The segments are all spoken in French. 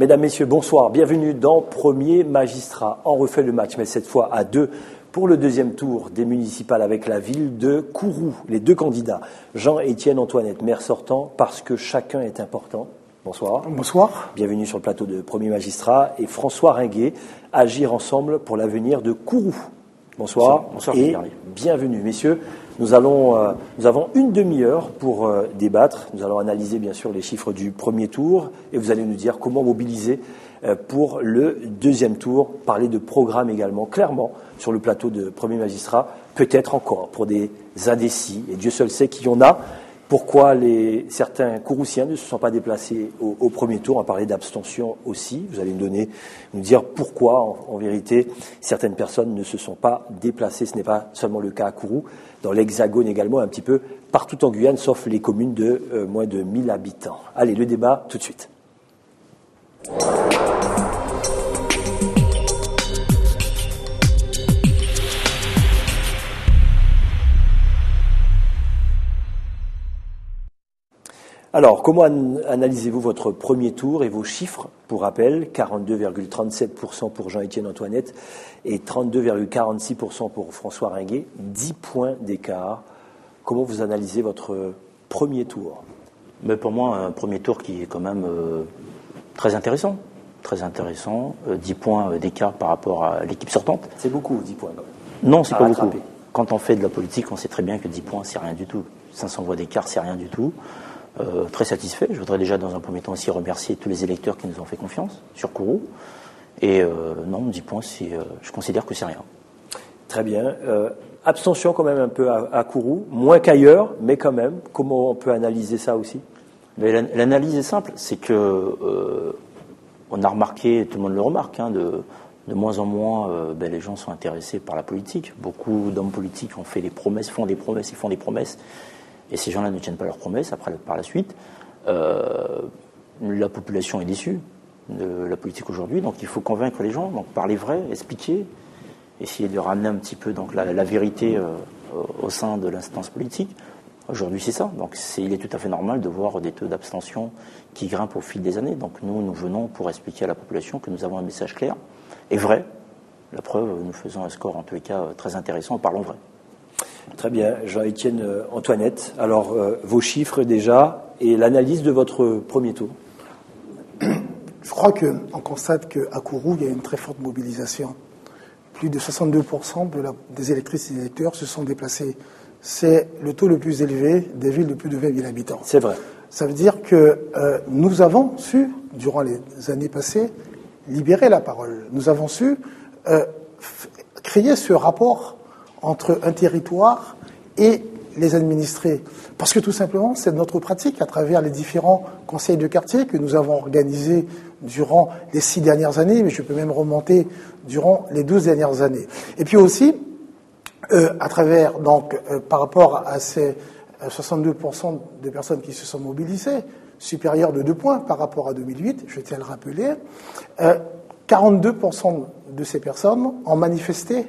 Mesdames, Messieurs, bonsoir. Bienvenue dans Premier Magistrat. On refait le match, mais cette fois à deux, pour le deuxième tour des municipales avec la ville de Kourou. Les deux candidats, Jean-Étienne Antoinette, maire sortant, parce que chacun est important. Bonsoir. Bonsoir. Bienvenue sur le plateau de Premier Magistrat. Et François Ringuet, agir ensemble pour l'avenir de Kourou. Bonsoir. Bonsoir. Et bienvenue, messieurs. Nous avons une demi-heure pour débattre. Nous allons analyser bien sûr les chiffres du premier tour et vous allez nous dire comment mobiliser pour le deuxième tour. Parler de programme également, clairement, sur le plateau de Premier Magistrat. Peut-être encore pour des indécis, et Dieu seul sait qui y en a. Pourquoi certains Kouroussiens ne se sont pas déplacés au premier tour? On va parler d'abstention aussi. Vous allez nous dire pourquoi, en vérité, certaines personnes ne se sont pas déplacées. Ce n'est pas seulement le cas à Kourou, dans l'Hexagone également, un petit peu partout en Guyane, sauf les communes de moins de 1000 habitants. Allez, le débat tout de suite. Alors, comment analysez-vous votre premier tour et vos chiffres? Pour rappel, 42,37% pour Jean-Étienne Antoinette et 32,46% pour François Ringuet, 10 points d'écart. Comment vous analysez votre premier tour? Mais pour moi, un premier tour qui est quand même très intéressant. Très intéressant. 10 points d'écart par rapport à l'équipe sortante. C'est beaucoup, 10 points quand même. Non, c'est pas beaucoup. Quand on fait de la politique, on sait très bien que 10 points, c'est rien du tout. 500 voix d'écart, c'est rien du tout. Très satisfait. Je voudrais déjà dans un premier temps aussi remercier tous les électeurs qui nous ont fait confiance sur Kourou. Et non, 10 points, je considère que c'est rien. Très bien. Abstention quand même un peu à Kourou, moins qu'ailleurs, mais quand même. Comment on peut analyser ça aussi? L'analyse est simple, c'est que on a remarqué, tout le monde le remarque, de moins en moins les gens sont intéressés par la politique. Beaucoup d'hommes politiques ont fait des promesses, font des promesses. Et ces gens-là ne tiennent pas leurs promesses par la suite. La population est déçue de la politique aujourd'hui, donc il faut convaincre les gens, donc parler vrai, expliquer, essayer de ramener un petit peu donc la vérité au sein de l'instance politique. Aujourd'hui, c'est ça. Donc il est tout à fait normal de voir des taux d'abstention qui grimpent au fil des années. Donc nous venons pour expliquer à la population que nous avons un message clair et vrai. La preuve, nous faisons un score en tous les cas très intéressant en parlant vrai. Très bien, Jean-Étienne Antoinette. Alors, vos chiffres déjà et l'analyse de votre premier tour. Je crois qu'on constate qu'à Kourou, il y a une très forte mobilisation. Plus de 62% des électrices et des électeurs se sont déplacés. C'est le taux le plus élevé des villes de plus de 20 000 habitants. C'est vrai. Ça veut dire que nous avons su, durant les années passées, libérer la parole. Nous avons su créer ce rapport entre un territoire et les administrés. Parce que tout simplement, c'est notre pratique à travers les différents conseils de quartier que nous avons organisés durant les 6 dernières années, mais je peux même remonter durant les 12 dernières années. Et puis aussi, à travers, par rapport à ces 62% de personnes qui se sont mobilisées, supérieur de 2 points par rapport à 2008, je tiens à le rappeler, 42% de ces personnes ont manifesté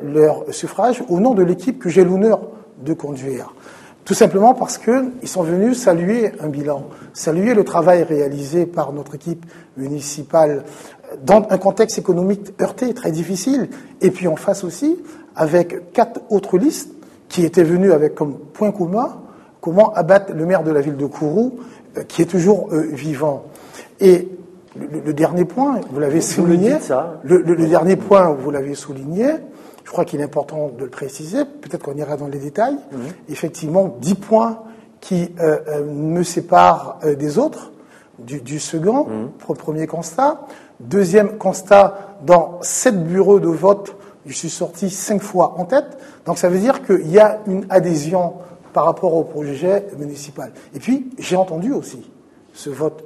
leur suffrage au nom de l'équipe que j'ai l'honneur de conduire. Tout simplement parce qu'ils sont venus saluer un bilan, saluer le travail réalisé par notre équipe municipale dans un contexte économique heurté, très difficile, et puis en face aussi, avec 4 autres listes qui étaient venues avec comme point commun comment abattre le maire de la ville de Kourou, qui est toujours vivant. Et le dernier point, vous l'avez souligné, le dernier point, vous l'avez souligné, je crois qu'il est important de le préciser, peut-être qu'on ira dans les détails. Effectivement, 10 points qui me séparent des autres, du second, premier constat. Deuxième constat, dans 7 bureaux de vote, je suis sorti 5 fois en tête. Donc ça veut dire qu'il y a une adhésion par rapport au projet municipal. Et puis, j'ai entendu aussi ce vote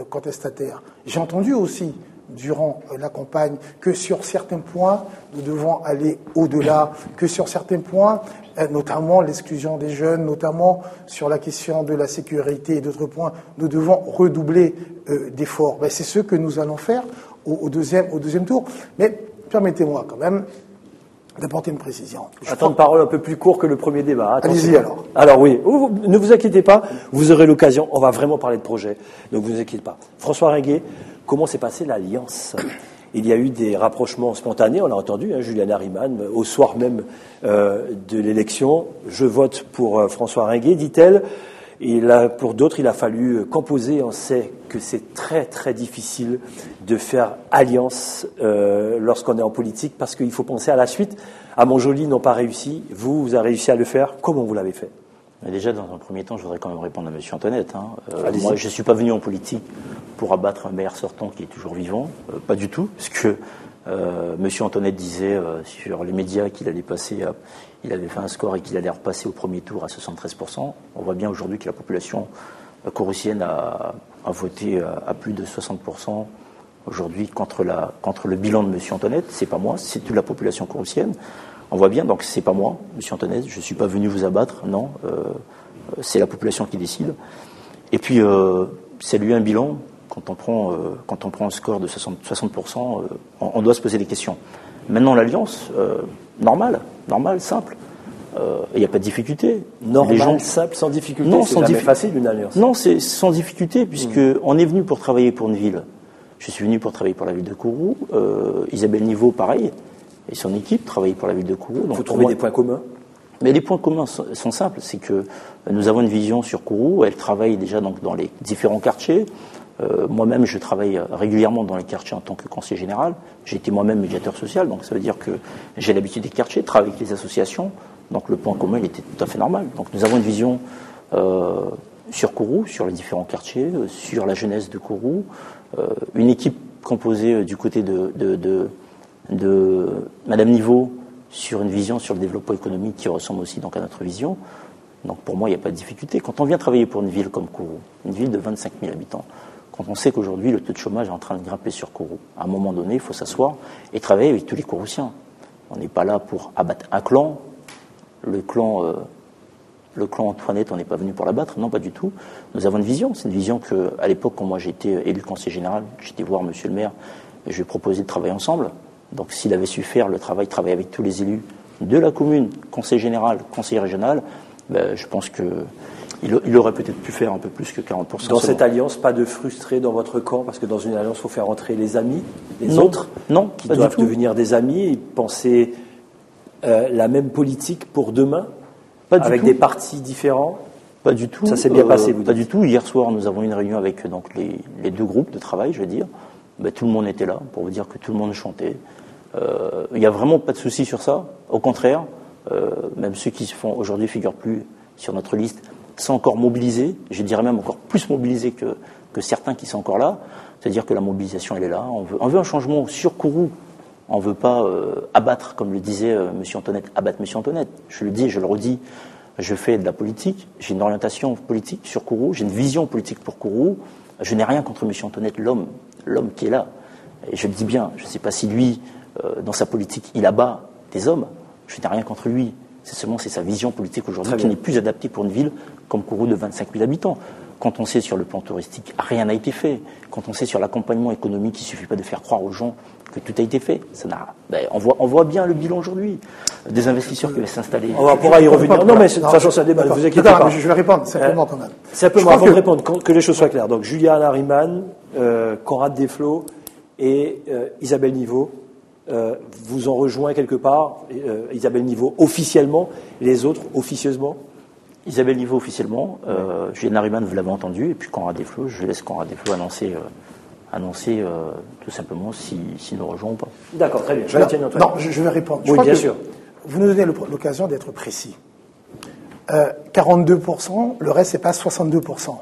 contestataire. J'ai entendu aussi durant la campagne que sur certains points, nous devons aller au-delà, que sur certains points, notamment l'exclusion des jeunes, notamment sur la question de la sécurité et d'autres points, nous devons redoubler d'efforts. C'est ce que nous allons faire au deuxième tour. Mais permettez-moi quand même d'apporter une précision. Un temps de parole un peu plus court que le premier débat. Allez-y alors. Alors oui, ne vous inquiétez pas, vous aurez l'occasion, on va vraiment parler de projet, donc vous inquiétez pas. François Ringuet, comment s'est passée l'alliance? Il y a eu des rapprochements spontanés, on l'a entendu, Juliana Riemann, au soir même de l'élection. Je vote pour François Ringuet, dit-elle. Pour d'autres, il a fallu composer. On sait que c'est très très difficile de faire alliance lorsqu'on est en politique, parce qu'il faut penser à la suite. À Montjoly n'ont pas réussi. Vous avez réussi à le faire. Comment vous l'avez fait? Mais déjà, dans un premier temps, je voudrais quand même répondre à M. Antoinette. Moi, je ne suis pas venu en politique pour abattre un maire sortant qui est toujours vivant. Pas du tout. Parce que M. Antoinette disait sur les médias qu'il allait passer, il avait fait un score et qu'il allait repasser au premier tour à 73%. On voit bien aujourd'hui que la population courroucienne a voté à plus de 60% aujourd'hui contre le bilan de M. Antoinette. C'est pas moi, c'est toute la population courroucienne. On voit bien, donc c'est pas moi, M. Antoinette, je ne suis pas venu vous abattre, non, c'est la population qui décide. Et puis, saluer un bilan, quand on prend un score de 60%, on doit se poser des questions. Maintenant, l'alliance, normal, simple, il n'y a pas de difficulté. Normal, simple, sans difficulté, non, c'est jamais facile une alliance. Non, c'est sans difficulté, puisqu'on est venu pour travailler pour une ville. Je suis venu pour travailler pour la ville de Kourou, Isabelle Niveau, pareil. Et son équipe travaille pour la ville de Kourou. Vous trouvez des points communs? Mais les points communs sont simples. C'est que nous avons une vision sur Kourou. Elle travaille déjà donc dans les différents quartiers. Moi-même, je travaille régulièrement dans les quartiers en tant que conseiller général. J'ai été moi-même médiateur social, donc ça veut dire que j'ai l'habitude des quartiers, travailler avec les associations. Donc le point commun, il était tout à fait normal. Donc nous avons une vision sur Kourou, sur les différents quartiers, sur la jeunesse de Kourou. Une équipe composée du côté de Madame Niveau sur une vision sur le développement économique qui ressemble aussi donc à notre vision. Donc pour moi, il n'y a pas de difficulté. Quand on vient travailler pour une ville comme Kourou, une ville de 25 000 habitants, quand on sait qu'aujourd'hui le taux de chômage est en train de grimper sur Kourou, à un moment donné, il faut s'asseoir et travailler avec tous les Kouroussiens. On n'est pas là pour abattre un clan. Le clan Antoinette, on n'est pas venu pour l'abattre, non, pas du tout. Nous avons une vision. C'est une vision qu'à l'époque, quand moi j'ai été élu conseiller général, j'étais voir monsieur le maire et je lui ai proposé de travailler ensemble. Donc s'il avait su faire le travail, travailler avec tous les élus de la commune, conseiller général, conseiller régional, je pense qu'il aurait peut-être pu faire un peu plus que 40%. Dans cette alliance, pas de frustrés dans votre camp, parce que dans une alliance, il faut faire entrer les amis, les autres, qui doivent devenir des amis et penser la même politique pour demain, avec des partis différents. Pas du tout. Ça s'est bien passé, vous dites. Pas du tout. Hier soir, nous avons eu une réunion avec donc, les deux groupes de travail, je veux dire. Tout le monde était là, pour vous dire que tout le monde chantait. Il n'y a vraiment pas de souci sur ça. Au contraire, même ceux qui aujourd'hui ne figurent plus sur notre liste sont encore mobilisés. Je dirais même encore plus mobilisés que certains qui sont encore là. C'est-à-dire que la mobilisation, elle est là. On veut un changement sur Kourou. On ne veut pas abattre, comme le disait M. Antoinette, abattre M. Antoinette. Je le dis et je le redis. Je fais de la politique. J'ai une orientation politique sur Kourou. J'ai une vision politique pour Kourou. Je n'ai rien contre M. Antoinette, l'homme qui est là. Et je le dis bien, je ne sais pas si lui, dans sa politique, il abat des hommes. Je n'ai rien contre lui. C'est sa vision politique aujourd'hui qui n'est plus adaptée pour une ville comme Kourou de 25 000 habitants. Quand on sait sur le plan touristique, rien n'a été fait. Quand on sait sur l'accompagnement économique, il ne suffit pas de faire croire aux gens que tout a été fait. On voit bien le bilan aujourd'hui. Des investisseurs qui allaient s'installer. On pourra y revenir. Non, mais de toute façon, ça débat. Ne vous inquiétez pas. Je vais répondre simplement quand même. Simplement, avant de répondre, que les choses soient claires. Donc, Juliana Riemann, Conrad Desflots et Isabelle Niveau vous ont rejoint quelque part. Isabelle Niveau officiellement, les autres officieusement. Isabelle Niveau officiellement. Juliana Riemann, vous l'avez entendu. Et puis Conrad Desflots, je laisse Conrad Desflots annoncer tout simplement s'il nous rejoint ou pas. D'accord, très bien. Je vais répondre. Oui, bien sûr. Vous nous donnez l'occasion d'être précis. 42%, le reste, c'est pas 62%.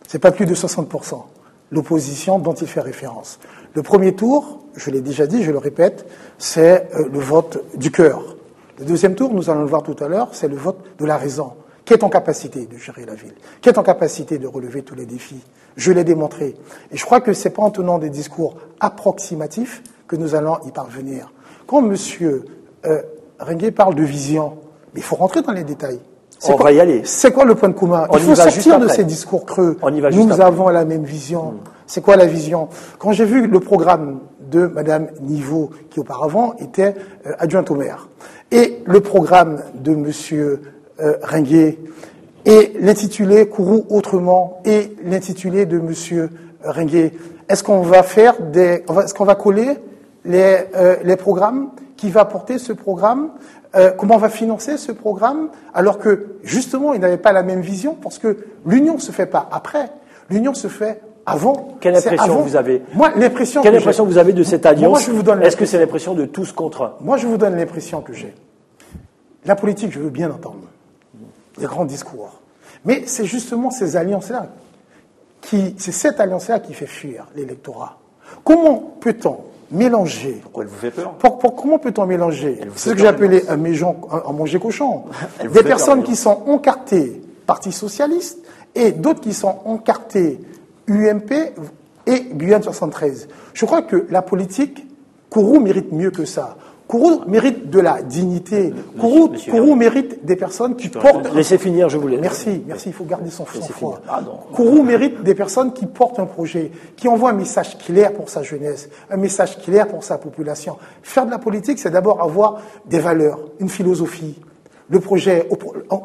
C'est pas plus de 60%. L'opposition dont il fait référence. Le premier tour, je l'ai déjà dit, je le répète, c'est le vote du cœur. Le deuxième tour, nous allons le voir tout à l'heure, c'est le vote de la raison. Qui est en capacité de gérer la ville? Qui est en capacité de relever tous les défis? Je l'ai démontré. Et je crois que c'est pas en tenant des discours approximatifs que nous allons y parvenir. Quand M. Ringuet parle de vision, mais il faut rentrer dans les détails. On va y aller. C'est quoi le point commun? Il faut sortir de ces discours creux. Nous avons la même vision. C'est quoi la vision? Quand j'ai vu le programme de Madame Niveau, qui auparavant était adjointe au maire, et le programme de Monsieur Ringuet, et l'intitulé Kourou autrement et l'intitulé de Monsieur Ringuet. Est-ce qu'on va coller les programmes? Qui va porter ce programme? Comment on va financer ce programme? Alors que, justement, ils n'avaient pas la même vision, parce que l'union ne se fait pas après, l'union se fait avant. Quelle impression vous avez? Moi, l'impression Quelle impression vous avez de cette alliance? Moi, je vous donne Est-ce que c'est l'impression de tous contre un? Moi, je vous donne l'impression que j'ai. La politique, je veux bien entendre les grands discours. Mais c'est justement ces alliances-là c'est cette alliance-là qui fait fuir l'électorat. Comment peut-on mélanger? Pourquoi elle vous fait peur? Comment peut-on mélanger ce que j'ai appelé un manger cochon? Des personnes qui sont encartées Parti socialiste et d'autres qui sont encartées UMP et Guyane 73. Je crois que la politique, Kourou mérite mieux que ça. Kourou mérite de la dignité. Kourou mérite des personnes qui portent... Laissez finir, je vous laisse. Merci, il faut garder son sang-froid. Kourou mérite des personnes qui portent un projet, qui envoient un message clair pour sa jeunesse, un message clair pour sa population. Faire de la politique, c'est d'abord avoir des valeurs, une philosophie, le projet,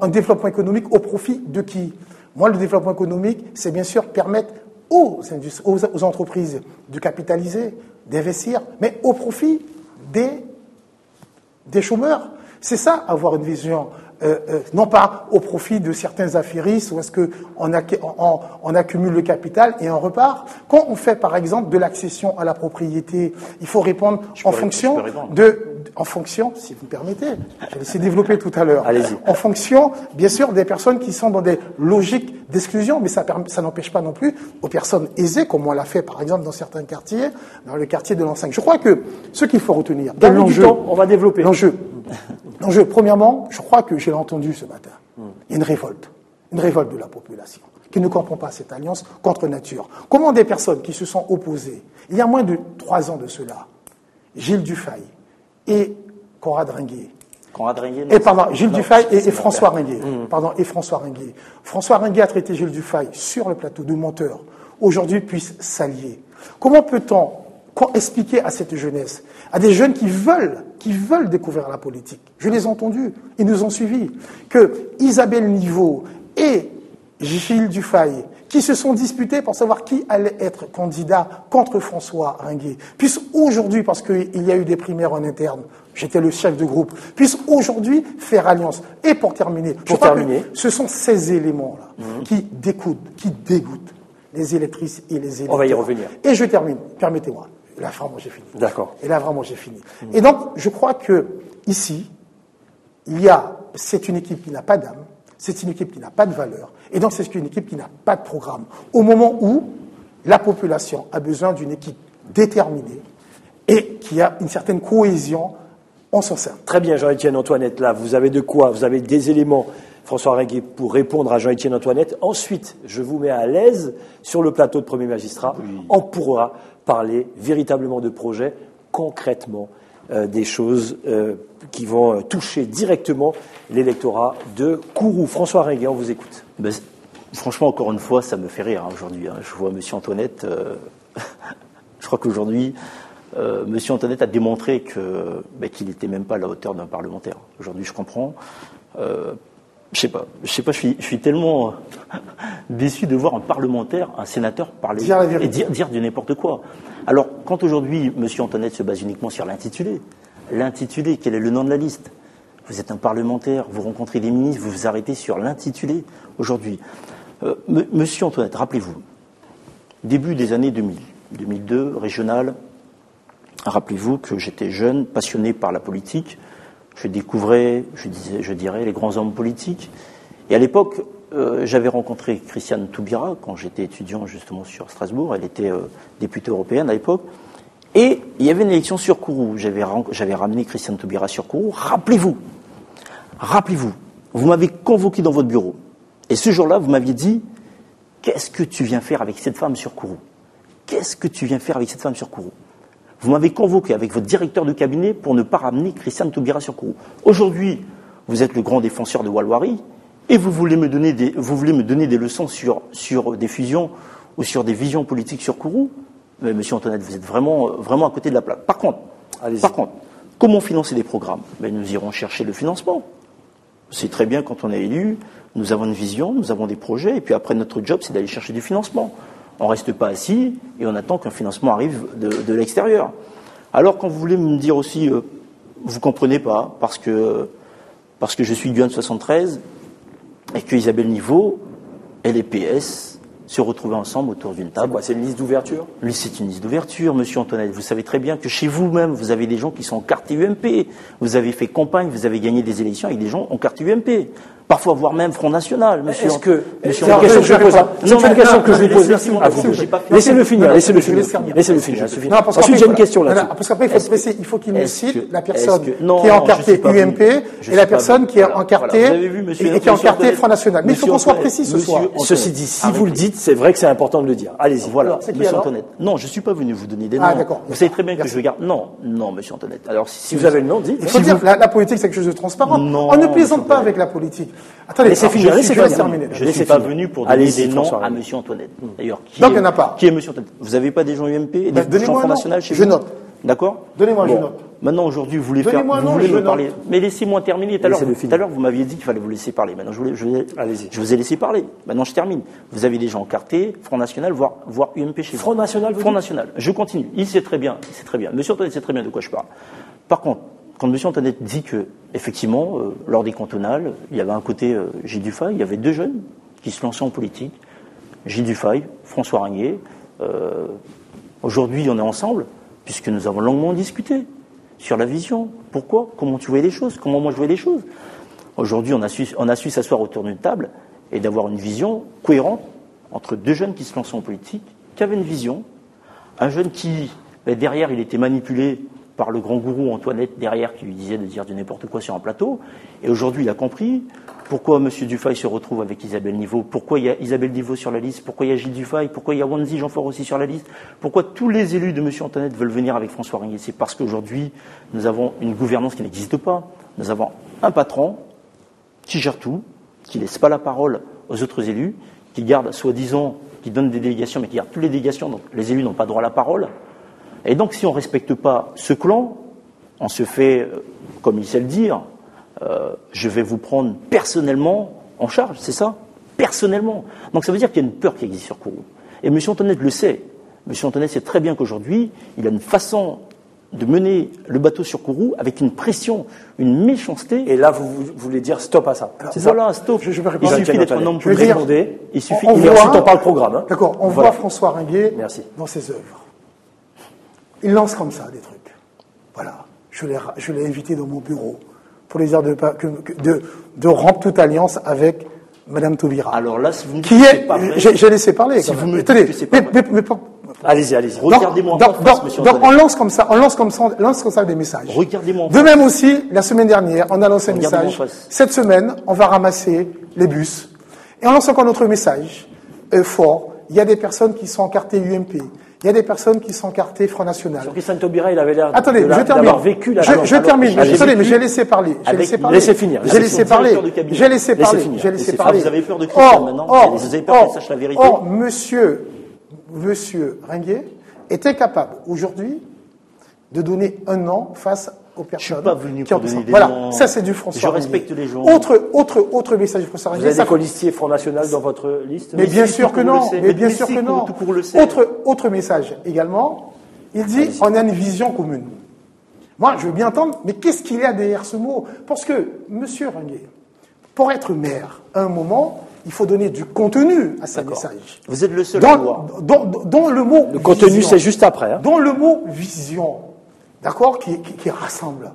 un développement économique au profit de qui? Moi, le développement économique, c'est bien sûr permettre aux entreprises de capitaliser, d'investir, mais au profit des chômeurs. C'est ça, avoir une vision, non pas au profit de certains affairistes, où est-ce qu'on accumule le capital et on repart. Quand on fait, par exemple, de l'accession à la propriété, il faut répondre en fonction, si vous me permettez, je vais laisser développer tout à l'heure. Allez-y. En fonction, bien sûr, des personnes qui sont dans des logiques d'exclusion, mais ça n'empêche pas non plus aux personnes aisées, comme on l'a fait, par exemple, dans certains quartiers, dans le quartier de l'an 5. Je crois que ce qu'il faut retenir, dans l'enjeu, on va développer. L'enjeu, premièrement, je crois que je l'ai entendu ce matin. Il y a une révolte de la population qui ne comprend pas cette alliance contre nature. Comment des personnes qui se sont opposées, il y a moins de 3 ans de cela, Gilles Dufay et Conrad Ringuet. Gilles Dufay et François Ringuet. Et François Ringuet. François Ringuet a traité Gilles Dufay sur le plateau de menteur. Aujourd'hui, puissent s'allier. Comment peut-on expliquer à cette jeunesse, à des jeunes qui veulent découvrir la politique, je les ai entendus, ils nous ont suivis, que Isabelle Niveau et Gilles Dufay, qui se sont disputés pour savoir qui allait être candidat contre François Ringuet, puissent aujourd'hui, parce qu'il y a eu des primaires en interne, j'étais le chef de groupe, puissent aujourd'hui faire alliance. Et pour terminer, ce sont ces éléments-là qui dégoûtent les électrices et les électeurs. On va y revenir. Et je termine, permettez-moi. Là, vraiment, j'ai fini. D'accord. Et là, vraiment, j'ai fini. Et donc, je crois que ici, c'est une équipe qui n'a pas d'âme, c'est une équipe qui n'a pas de valeur, et donc c'est une équipe qui n'a pas de programme. Au moment où la population a besoin d'une équipe déterminée et qui a une certaine cohésion en son sein. Très bien, Jean-Étienne Antoinette, là, vous avez de quoi? Vous avez des éléments, François Ringuet, pour répondre à Jean-Étienne Antoinette. Ensuite, je vous mets à l'aise sur le plateau de Premier Magistrat. Oui. On pourra parler véritablement de projets, concrètement, des choses qui vont toucher directement l'électorat de Kourou. François Ringuet, on vous écoute. Franchement, encore une fois, ça me fait rire aujourd'hui. Je vois M. Antoinette. Je crois qu'aujourd'hui, M. Antoinette a démontré qu'il n'était même pas à la hauteur d'un parlementaire. Aujourd'hui, je comprends. Je sais pas, je suis tellement déçu de voir un parlementaire, un sénateur parler et dire du n'importe quoi. Alors, quand aujourd'hui, M. Antoinette se base uniquement sur l'intitulé, quel est le nom de la liste? Vous êtes un parlementaire, vous rencontrez des ministres, vous vous arrêtez sur l'intitulé aujourd'hui. M. Antoinette, rappelez-vous, début des années 2000, 2002, régional, rappelez-vous que j'étais jeune, passionné par la politique. Je découvrais, je dirais, les grands hommes politiques. Et à l'époque, j'avais rencontré Christiane Taubira quand j'étais étudiant justement sur Strasbourg. Elle était députée européenne à l'époque. Et il y avait une élection sur Kourou. J'avais ramené Christiane Taubira sur Kourou. Rappelez-vous, vous m'avez convoqué dans votre bureau. Et ce jour-là, vous m'aviez dit, qu'est-ce que tu viens faire avec cette femme sur Kourou? Vous m'avez convoqué avec votre directeur de cabinet pour ne pas ramener Christiane Taubira sur Kourou. Aujourd'hui, vous êtes le grand défenseur de Walwari et vous voulez me donner des leçons sur des fusions ou sur des visions politiques sur Kourou. Mais Monsieur Antoinette, vous êtes vraiment à côté de la plaque. Par contre, comment financer des programmes? Nous irons chercher le financement. C'est très bien quand on est élu nous avons une vision, nous avons des projets, et puis après notre job c'est d'aller chercher du financement. On ne reste pas assis et on attend qu'un financement arrive de l'extérieur. Alors quand vous voulez me dire aussi, vous ne comprenez pas, parce que je suis Guyane 73, et que Isabelle Niveau et les PS se retrouver ensemble autour d'une table. C'est une liste d'ouverture? Oui, c'est une liste d'ouverture, monsieur Antoinette. Vous savez très bien que chez vous-même, vous avez des gens qui sont encartés UMP. Vous avez fait campagne, vous avez gagné des élections avec des gens encartés UMP. Parfois, voire même Front National, monsieur. Est-ce que... Monsieur c'est une question que je pose. C'est une question que je pose. Laissez-le finir. Ensuite, j'ai une question là-dessus. Parce qu'après, il faut qu'il nous cite la personne qui est encartée UMP et la personne qui est encartée et qui est encartée Front National. Mais il faut qu'on soit précis ce soir. Ceci dit, si vous le dites, c'est vrai que c'est important de le dire. Allez-y. Voilà, monsieur Antoinette. Non, je ne suis pas venu vous donner des noms. Ah, d'accord. Vous savez très bien que je garde. Non, monsieur Antoinette. Alors, si vous avez le nom, dites. Il faut dire, la politique, c'est quelque chose de transparent. On ne plaisante pas avec la politique. Attendez, laissez finir. Je ne suis pas venu pour donner des noms à monsieur Antoinette. D'ailleurs, donc il n'y en a pas. Qui est monsieur Antoinette? Vous n'avez pas des gens UMP et des gens Front National chez vous? Je note. D'accord? Donnez-moi, je note. Maintenant, aujourd'hui, vous voulez me parler. Mais laissez-moi terminer. Tout à l'heure, vous m'aviez dit qu'il fallait vous laisser parler. Maintenant, je vous ai laissé parler. Maintenant, je termine. Vous avez des gens encartés, Front National, voire UMP chez vous. Front National, Front National. Je continue. Il sait très bien. Monsieur Antoinette sait très bien de quoi je parle. Par contre, quand M. Antoinette dit que, effectivement, lors des cantonales, il y avait un côté Gilles Dufay, il y avait deux jeunes qui se lançaient en politique. Gilles Dufay, François Régnier. Aujourd'hui, on est ensemble, puisque nous avons longuement discuté sur la vision. Pourquoi? Comment tu voyais les choses? Comment moi je voyais les choses? Aujourd'hui, on a su s'asseoir autour d'une table et d'avoir une vision cohérente entre deux jeunes qui se lançaient en politique, qui avaient une vision. Un jeune qui, derrière, il était manipulé par le grand gourou Antoinette derrière qui lui disait de dire du n'importe quoi sur un plateau. Et aujourd'hui, il a compris pourquoi M. Dufay se retrouve avec Isabelle Niveau, pourquoi il y a Isabelle Niveau sur la liste, pourquoi il y a Gilles Dufay, pourquoi il y a Wanzi Jeanfort aussi sur la liste, pourquoi tous les élus de M. Antoinette veulent venir avec François Régnier. C'est parce qu'aujourd'hui, nous avons une gouvernance qui n'existe pas. Nous avons un patron qui gère tout, qui ne laisse pas la parole aux autres élus, qui garde, soi-disant, qui donne des délégations, mais qui garde toutes les délégations, donc les élus n'ont pas droit à la parole. Et donc, si on ne respecte pas ce clan, on se fait, comme il sait le dire, je vais vous prendre personnellement en charge, c'est ça? Personnellement. Donc ça veut dire qu'il y a une peur qui existe sur Kourou. Et M. Antoinette le sait. M. Antoinette sait très bien qu'aujourd'hui, il a une façon de mener le bateau sur Kourou avec une pression, une méchanceté. Et là, vous voulez dire stop à ça? C'est voilà, ça stop. Je il suffit d'être un homme politique. Il suffit. Et ensuite, on parle programme. Hein. D'accord. On voit François Régnier dans ses œuvres. Il lance comme ça des trucs. Voilà. Je l'ai invité dans mon bureau pour lui dire de rompre toute alliance avec Madame Taubira. Alors là, si vous me dites que c'est pas vrai, j'ai laissé parler. Si vous me dites que c'est pas vrai. Allez-y. Regardez-moi en face, monsieur donc on lance comme ça des messages. Regardez-moi en face. De même aussi, la semaine dernière, on a lancé un message. Cette semaine, on va ramasser les bus. Et on lance encore notre message fort. Il y a des personnes qui sont encartées UMP. Il y a des personnes qui sont encartées Front National. Christian Taubira, il avait l'air d'avoir vécu la Je termine. Attendez, mais j'ai laissé parler. Laissez finir. J'ai laissé parler. Vous avez peur de Christian maintenant? Vous avez peur qu'il sache la vérité? Or, monsieur Régnier est incapable aujourd'hui de donner un nom face aux personnes. Je suis pas venu pour donner des voilà, noms. ça c'est du François Régnier. Je respecte les gens. Autre message du François Régnier. Vous avez des colistiers Front National dans votre liste? Mais bien sûr que non. Mais bien sûr que non. Le autre message également. Il dit on a une vision commune. Moi, je veux bien entendre, mais qu'est-ce qu'il y a derrière ce mot? Parce que, monsieur Régnier, pour être maire, à un moment, il faut donner du contenu à ces messages. Vous êtes le seul à voir. Dont le mot le contenu, c'est juste après. Hein. Dont le mot vision, d'accord, qui rassemble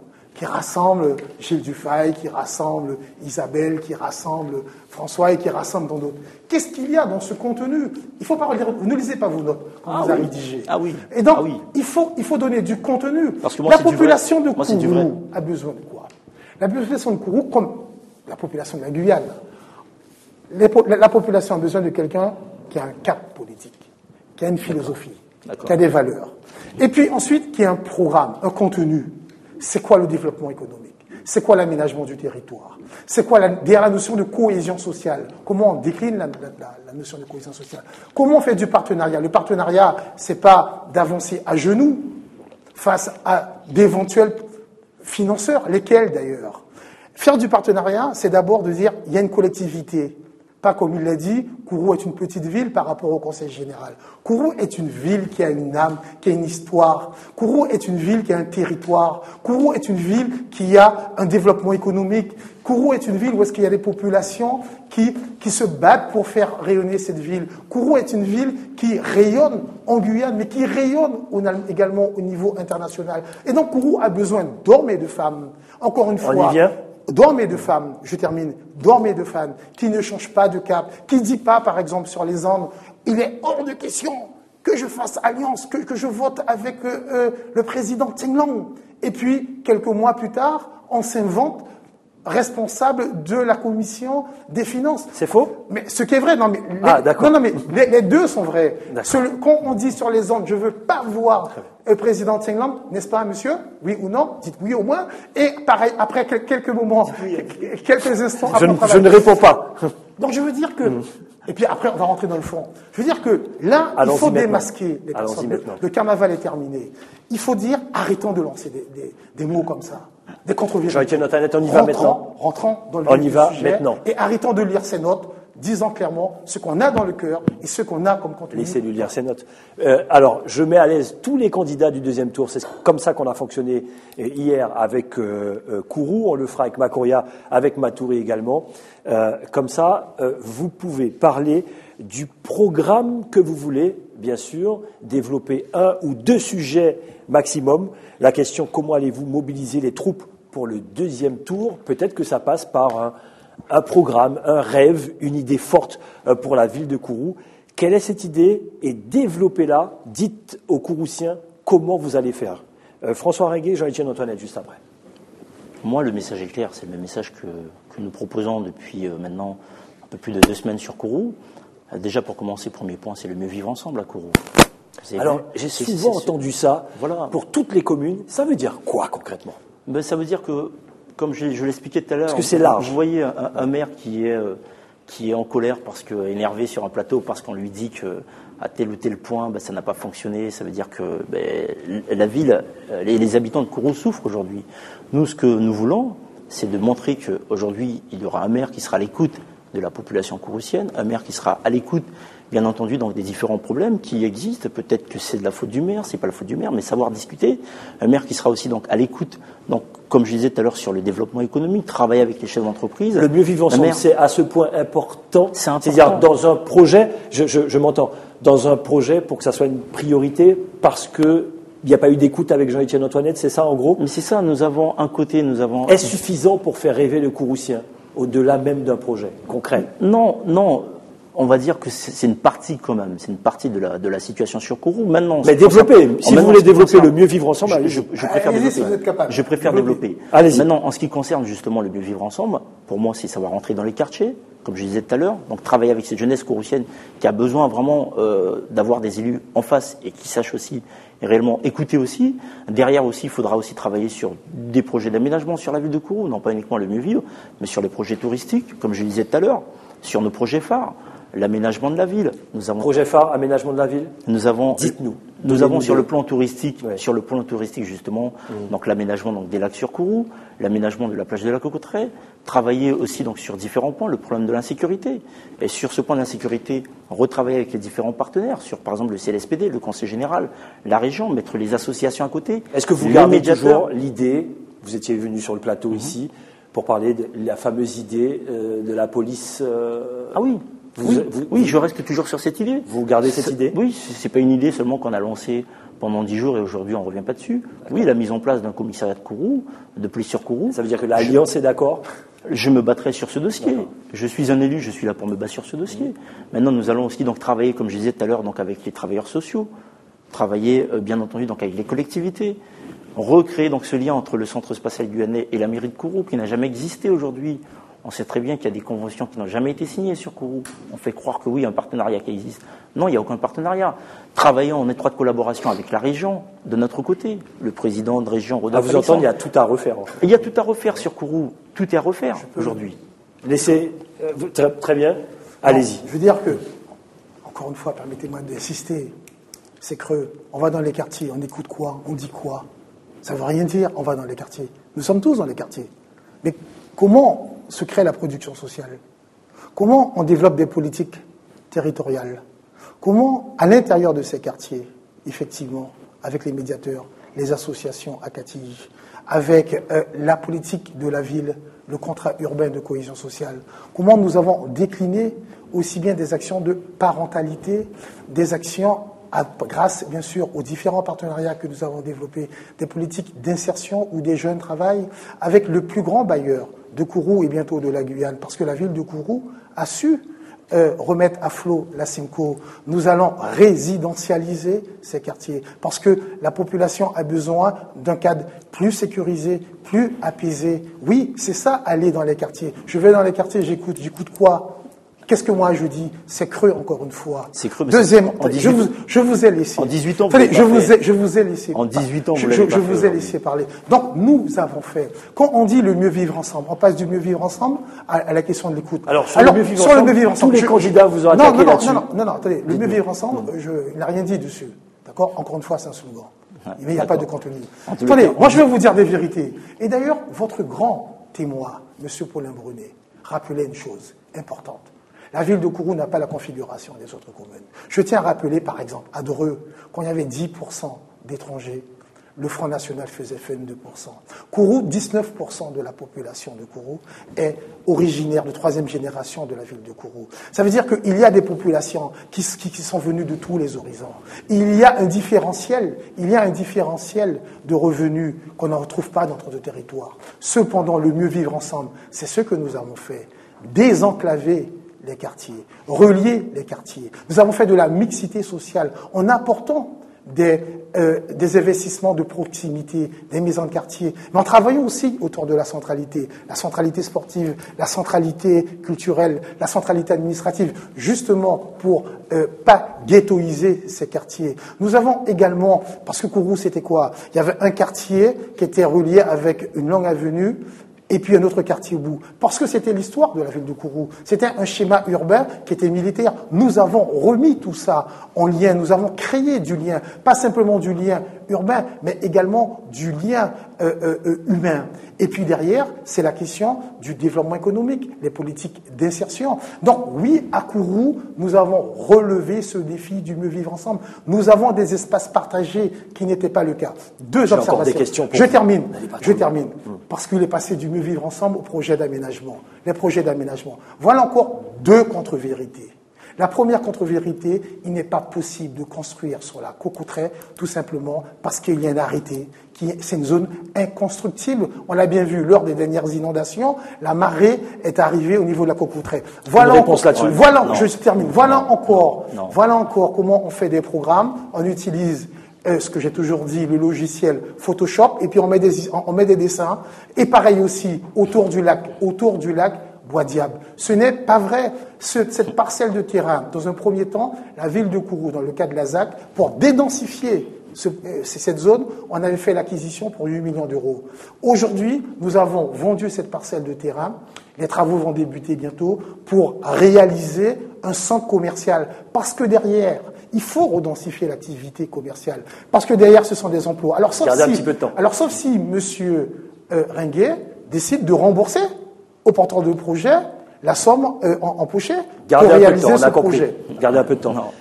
Gilles Dufay, qui rassemble Isabelle, qui rassemble François et qui rassemble dans d'autres. Qu'est-ce qu'il y a dans ce contenu? Il ne faut pas relire, vous ne lisez pas vos notes quand vous avez rédigé. Ah oui. Et donc, il faut donner du contenu. Parce que moi, la population de Kourou a besoin de quoi? La population de Kourou, comme la population de la Guyane, la population a besoin de quelqu'un qui a un cap politique, qui a une philosophie, qui a des valeurs. Et puis ensuite, qui a un programme, un contenu. C'est quoi le développement économique? C'est quoi l'aménagement du territoire? C'est quoi derrière la notion de cohésion sociale? Comment on décline la notion de cohésion sociale? Comment on fait du partenariat? Le partenariat, c'est pas d'avancer à genoux face à d'éventuels financeurs, lesquels d'ailleurs? Faire du partenariat, c'est d'abord de dire il y a une collectivité. Pas comme il l'a dit, Kourou est une petite ville par rapport au Conseil général. Kourou est une ville qui a une âme, qui a une histoire. Kourou est une ville qui a un territoire. Kourou est une ville qui a un développement économique. Kourou est une ville où est-ce qu'il y a des populations qui se battent pour faire rayonner cette ville. Kourou est une ville qui rayonne en Guyane, mais qui rayonne également au niveau international. Et donc Kourou a besoin d'hommes et de femmes. Encore une fois. On y vient. D'hommes et de femmes, je termine, d'hommes et de femmes qui ne changent pas de cap, qui ne disent pas, par exemple, sur les Andes, il est hors de question que je fasse alliance, que je vote avec le président Tenglang. Et puis, quelques mois plus tard, on s'invente responsable de la commission des finances. C'est faux? Mais ce qui est vrai, non mais d'accord. non mais les deux sont vrais. Quand on dit sur les ondes, je veux pas voir le président Tenglang, n'est-ce pas, monsieur? Oui ou non? Dites oui au moins. Et pareil, après quelques moments, quelques instants, je ne réponds pas. Donc je veux dire que, et puis après on va rentrer dans le fond. Je veux dire que là, il faut démasquer les personnes. Le carnaval est terminé. Il faut dire, arrêtons de lancer des mots comme ça. Des contre-vérités. Jean-Étienne Antoinette, on y va maintenant. Rentrons dans le on y va sujet maintenant. Et arrêtons de lire ces notes, disant clairement ce qu'on a dans le cœur et ce qu'on a comme contenu. Laissez-lui lire ces notes. Alors, je mets à l'aise tous les candidats du deuxième tour. C'est comme ça qu'on a fonctionné hier avec Kourou. On le fera avec Makoria, avec Matouri également. Comme ça, vous pouvez parler du programme que vous voulez, bien sûr, développer un ou deux sujets maximum. La question, comment allez-vous mobiliser les troupes pour le deuxième tour? Peut-être que ça passe par un programme, un rêve, une idée forte pour la ville de Kourou. Quelle est cette idée? Et développez-la, dites aux Kouroussiens comment vous allez faire. François Ringuet, Jean-Étienne Antoinette, juste après. Moi, le message est clair, c'est le même message que nous proposons depuis maintenant un peu plus de 2 semaines sur Kourou. Déjà, pour commencer, premier point, c'est le mieux vivre ensemble à Kourou. Alors, j'ai souvent entendu ça pour toutes les communes. Ça veut dire quoi concrètement? Ça veut dire que, comme je l'expliquais tout à l'heure, parce que c'est large. Vous voyez un maire qui est en colère énervé sur un plateau parce qu'on lui dit que à tel ou tel point, ça n'a pas fonctionné. Ça veut dire que la ville, les habitants de Kourou souffrent aujourd'hui. Nous, ce que nous voulons, c'est de montrer qu'aujourd'hui, il y aura un maire qui sera à l'écoute de la population kouroussienne, un maire qui sera à l'écoute, bien entendu, dans des différents problèmes qui existent. Peut-être que c'est de la faute du maire, c'est pas la faute du maire, mais savoir discuter. Un maire qui sera aussi donc à l'écoute, donc comme je disais tout à l'heure sur le développement économique, travailler avec les chefs d'entreprise. Le mieux vivre ensemble, c'est à ce point important. C'est important. C'est-à-dire dans un projet, je m'entends, dans un projet pour que ça soit une priorité, parce que il n'y a pas eu d'écoute avec Jean-Étienne Antoinette, c'est ça en gros? Mais c'est ça, nous avons un côté, Est-ce suffisant pour faire rêver le Kouroussien, au-delà même d'un projet concret? Non. On va dire que c'est une partie quand même, c'est une partie de la situation sur Kourou. Maintenant, mais développer, si vous voulez développer le mieux vivre ensemble, je préfère développer. Je préfère développer. Allez-y. Maintenant, en ce qui concerne justement le mieux vivre ensemble, pour moi, c'est savoir rentrer dans les quartiers, comme je disais tout à l'heure, donc travailler avec cette jeunesse kouroussienne qui a besoin vraiment d'avoir des élus en face et qui sachent aussi réellement écouter aussi. Derrière aussi, il faudra aussi travailler sur des projets d'aménagement sur la ville de Kourou, non pas uniquement le mieux vivre, mais sur les projets touristiques, comme je le disais tout à l'heure, sur nos projets phares. L'aménagement de la ville. Projet phare, aménagement de la ville. Dites-nous. Nous avons sur le plan touristique, justement, donc l'aménagement des lacs sur Kourou, l'aménagement de la plage de la Cocotteret, travailler aussi donc sur différents points, le problème de l'insécurité. Et sur ce point d'insécurité, retravailler avec les différents partenaires, sur par exemple le CLSPD, le Conseil général, la région, mettre les associations à côté. Est-ce que vous gardez toujours l'idée, vous étiez venu sur le plateau ici, pour parler de la fameuse idée de la police Ah oui. Oui, je reste toujours sur cette idée. Vous gardez cette idée? Oui, c'est pas une idée seulement qu'on a lancée pendant 10 jours et aujourd'hui on ne revient pas dessus. Oui, la mise en place d'un commissariat de Kourou, de police sur Kourou. Ça veut dire que l'Alliance est d'accord? Je me battrai sur ce dossier. Je suis un élu, je suis là pour me battre sur ce dossier. Maintenant, nous allons aussi donc travailler, comme je disais tout à l'heure, donc avec les travailleurs sociaux, travailler bien entendu donc avec les collectivités, recréer donc ce lien entre le centre spatial guyanais et la mairie de Kourou qui n'a jamais existé aujourd'hui. On sait très bien qu'il y a des conventions qui n'ont jamais été signées sur Kourou. On fait croire que oui, il y a un partenariat qui existe. Non, il n'y a aucun partenariat. Travaillant en étroite collaboration avec la région, de notre côté, le président de région, Rodolphe. À vous entendre, il y a tout à refaire. Il y a tout à refaire sur Kourou. Tout est à refaire aujourd'hui. Laissez. Très bien. Allez-y. Je veux dire que, encore une fois, permettez-moi d'insister. C'est creux. On va dans les quartiers, on écoute quoi, on dit quoi. Ça ne veut rien dire, on va dans les quartiers. Nous sommes tous dans les quartiers. Mais comment se crée la production sociale? Comment on développe des politiques territoriales? Comment, à l'intérieur de ces quartiers, effectivement, avec les médiateurs, les associations à Catille, avec la politique de la ville, le contrat urbain de cohésion sociale, comment nous avons décliné aussi bien des actions de parentalité, des actions grâce, bien sûr, aux différents partenariats que nous avons développés, des politiques d'insertion où des jeunes travaillent avec le plus grand bailleur de Kourou et bientôt de la Guyane, parce que la ville de Kourou a su remettre à flot la Simco. Nous allons résidentialiser ces quartiers parce que la population a besoin d'un cadre plus sécurisé, plus apaisé. Oui, c'est ça, aller dans les quartiers. Je vais dans les quartiers, j'écoute quoi? Qu'est-ce que moi je dis? C'est creux, encore une fois. C'est creux. Deuxième, je vous ai laissé. En 18 ans, je vous ai laissé. En 18 ans, je vous ai laissé parler. Donc, nous avons fait. Quand on dit le mieux vivre ensemble, on passe du mieux vivre ensemble à la question de l'écoute. Alors, sur le mieux vivre ensemble, tous les candidats vous ont attaqué là-dessus. Non, attendez. Le mieux vivre ensemble, il n'a rien dit dessus. D'accord? Encore une fois, c'est un slogan. Mais il n'y a pas de contenu. Attendez, moi je vais vous dire des vérités. Et d'ailleurs, votre grand témoin, M. Paulin Brunet, rappelait une chose importante. La ville de Kourou n'a pas la configuration des autres communes. Je tiens à rappeler, par exemple, à Dreux, quand il y avait 10% d'étrangers, le Front National faisait 22%. Kourou, 19% de la population de Kourou est originaire de 3e génération de la ville de Kourou. Ça veut dire qu'il y a des populations qui sont venues de tous les horizons. Il y a un différentiel de revenus qu'on ne retrouve pas dans notre territoire. Cependant, le mieux vivre ensemble, c'est ce que nous avons fait. Désenclaver les quartiers, relier les quartiers. Nous avons fait de la mixité sociale en apportant des investissements de proximité, des maisons de quartier, mais en travaillant aussi autour de la centralité sportive, la centralité culturelle, la centralité administrative, justement pour pas ghettoiser ces quartiers. Nous avons également, parce que Kourou c'était quoi? Il y avait un quartier qui était relié avec une longue avenue, et puis un autre quartier au bout. Parce que c'était l'histoire de la ville de Kourou. C'était un schéma urbain qui était militaire. Nous avons remis tout ça en lien. Nous avons créé du lien. Pas simplement du lien urbain, mais également du lien humain. Et puis derrière, c'est la question du développement économique, les politiques d'insertion. Donc oui, à Kourou, nous avons relevé ce défi du mieux vivre ensemble. Nous avons des espaces partagés qui n'étaient pas le cas. Deux observations. Des questions pour je termine. Parce qu'il est passé du mieux vivre ensemble au projet d'aménagement. Les projets d'aménagement. Voilà encore deux contre-vérités. La première contre-vérité, il n'est pas possible de construire sur la Cocoutray, tout simplement parce qu'il y a un arrêté. C'est une zone inconstructible. On l'a bien vu lors des dernières inondations. La marée est arrivée au niveau de la Cocoutray. Voilà encore comment on fait des programmes. On utilise ce que j'ai toujours dit, le logiciel Photoshop, et puis on met des dessins. Et pareil aussi, autour du lac Bois-Diable. Ce n'est pas vrai. Cette parcelle de terrain, dans un premier temps, la ville de Kourou, dans le cas de la ZAC, pour dédensifier cette zone, on avait fait l'acquisition pour 8 millions d'euros. Aujourd'hui, nous avons vendu cette parcelle de terrain. Les travaux vont débuter bientôt pour réaliser un centre commercial. Parce que derrière, il faut redensifier l'activité commerciale. Parce que derrière, ce sont des emplois. Alors, sauf si M. Ringuet décide de rembourser au porteur de projet la somme empochée pour réaliser ce projet. Gardez un peu de temps.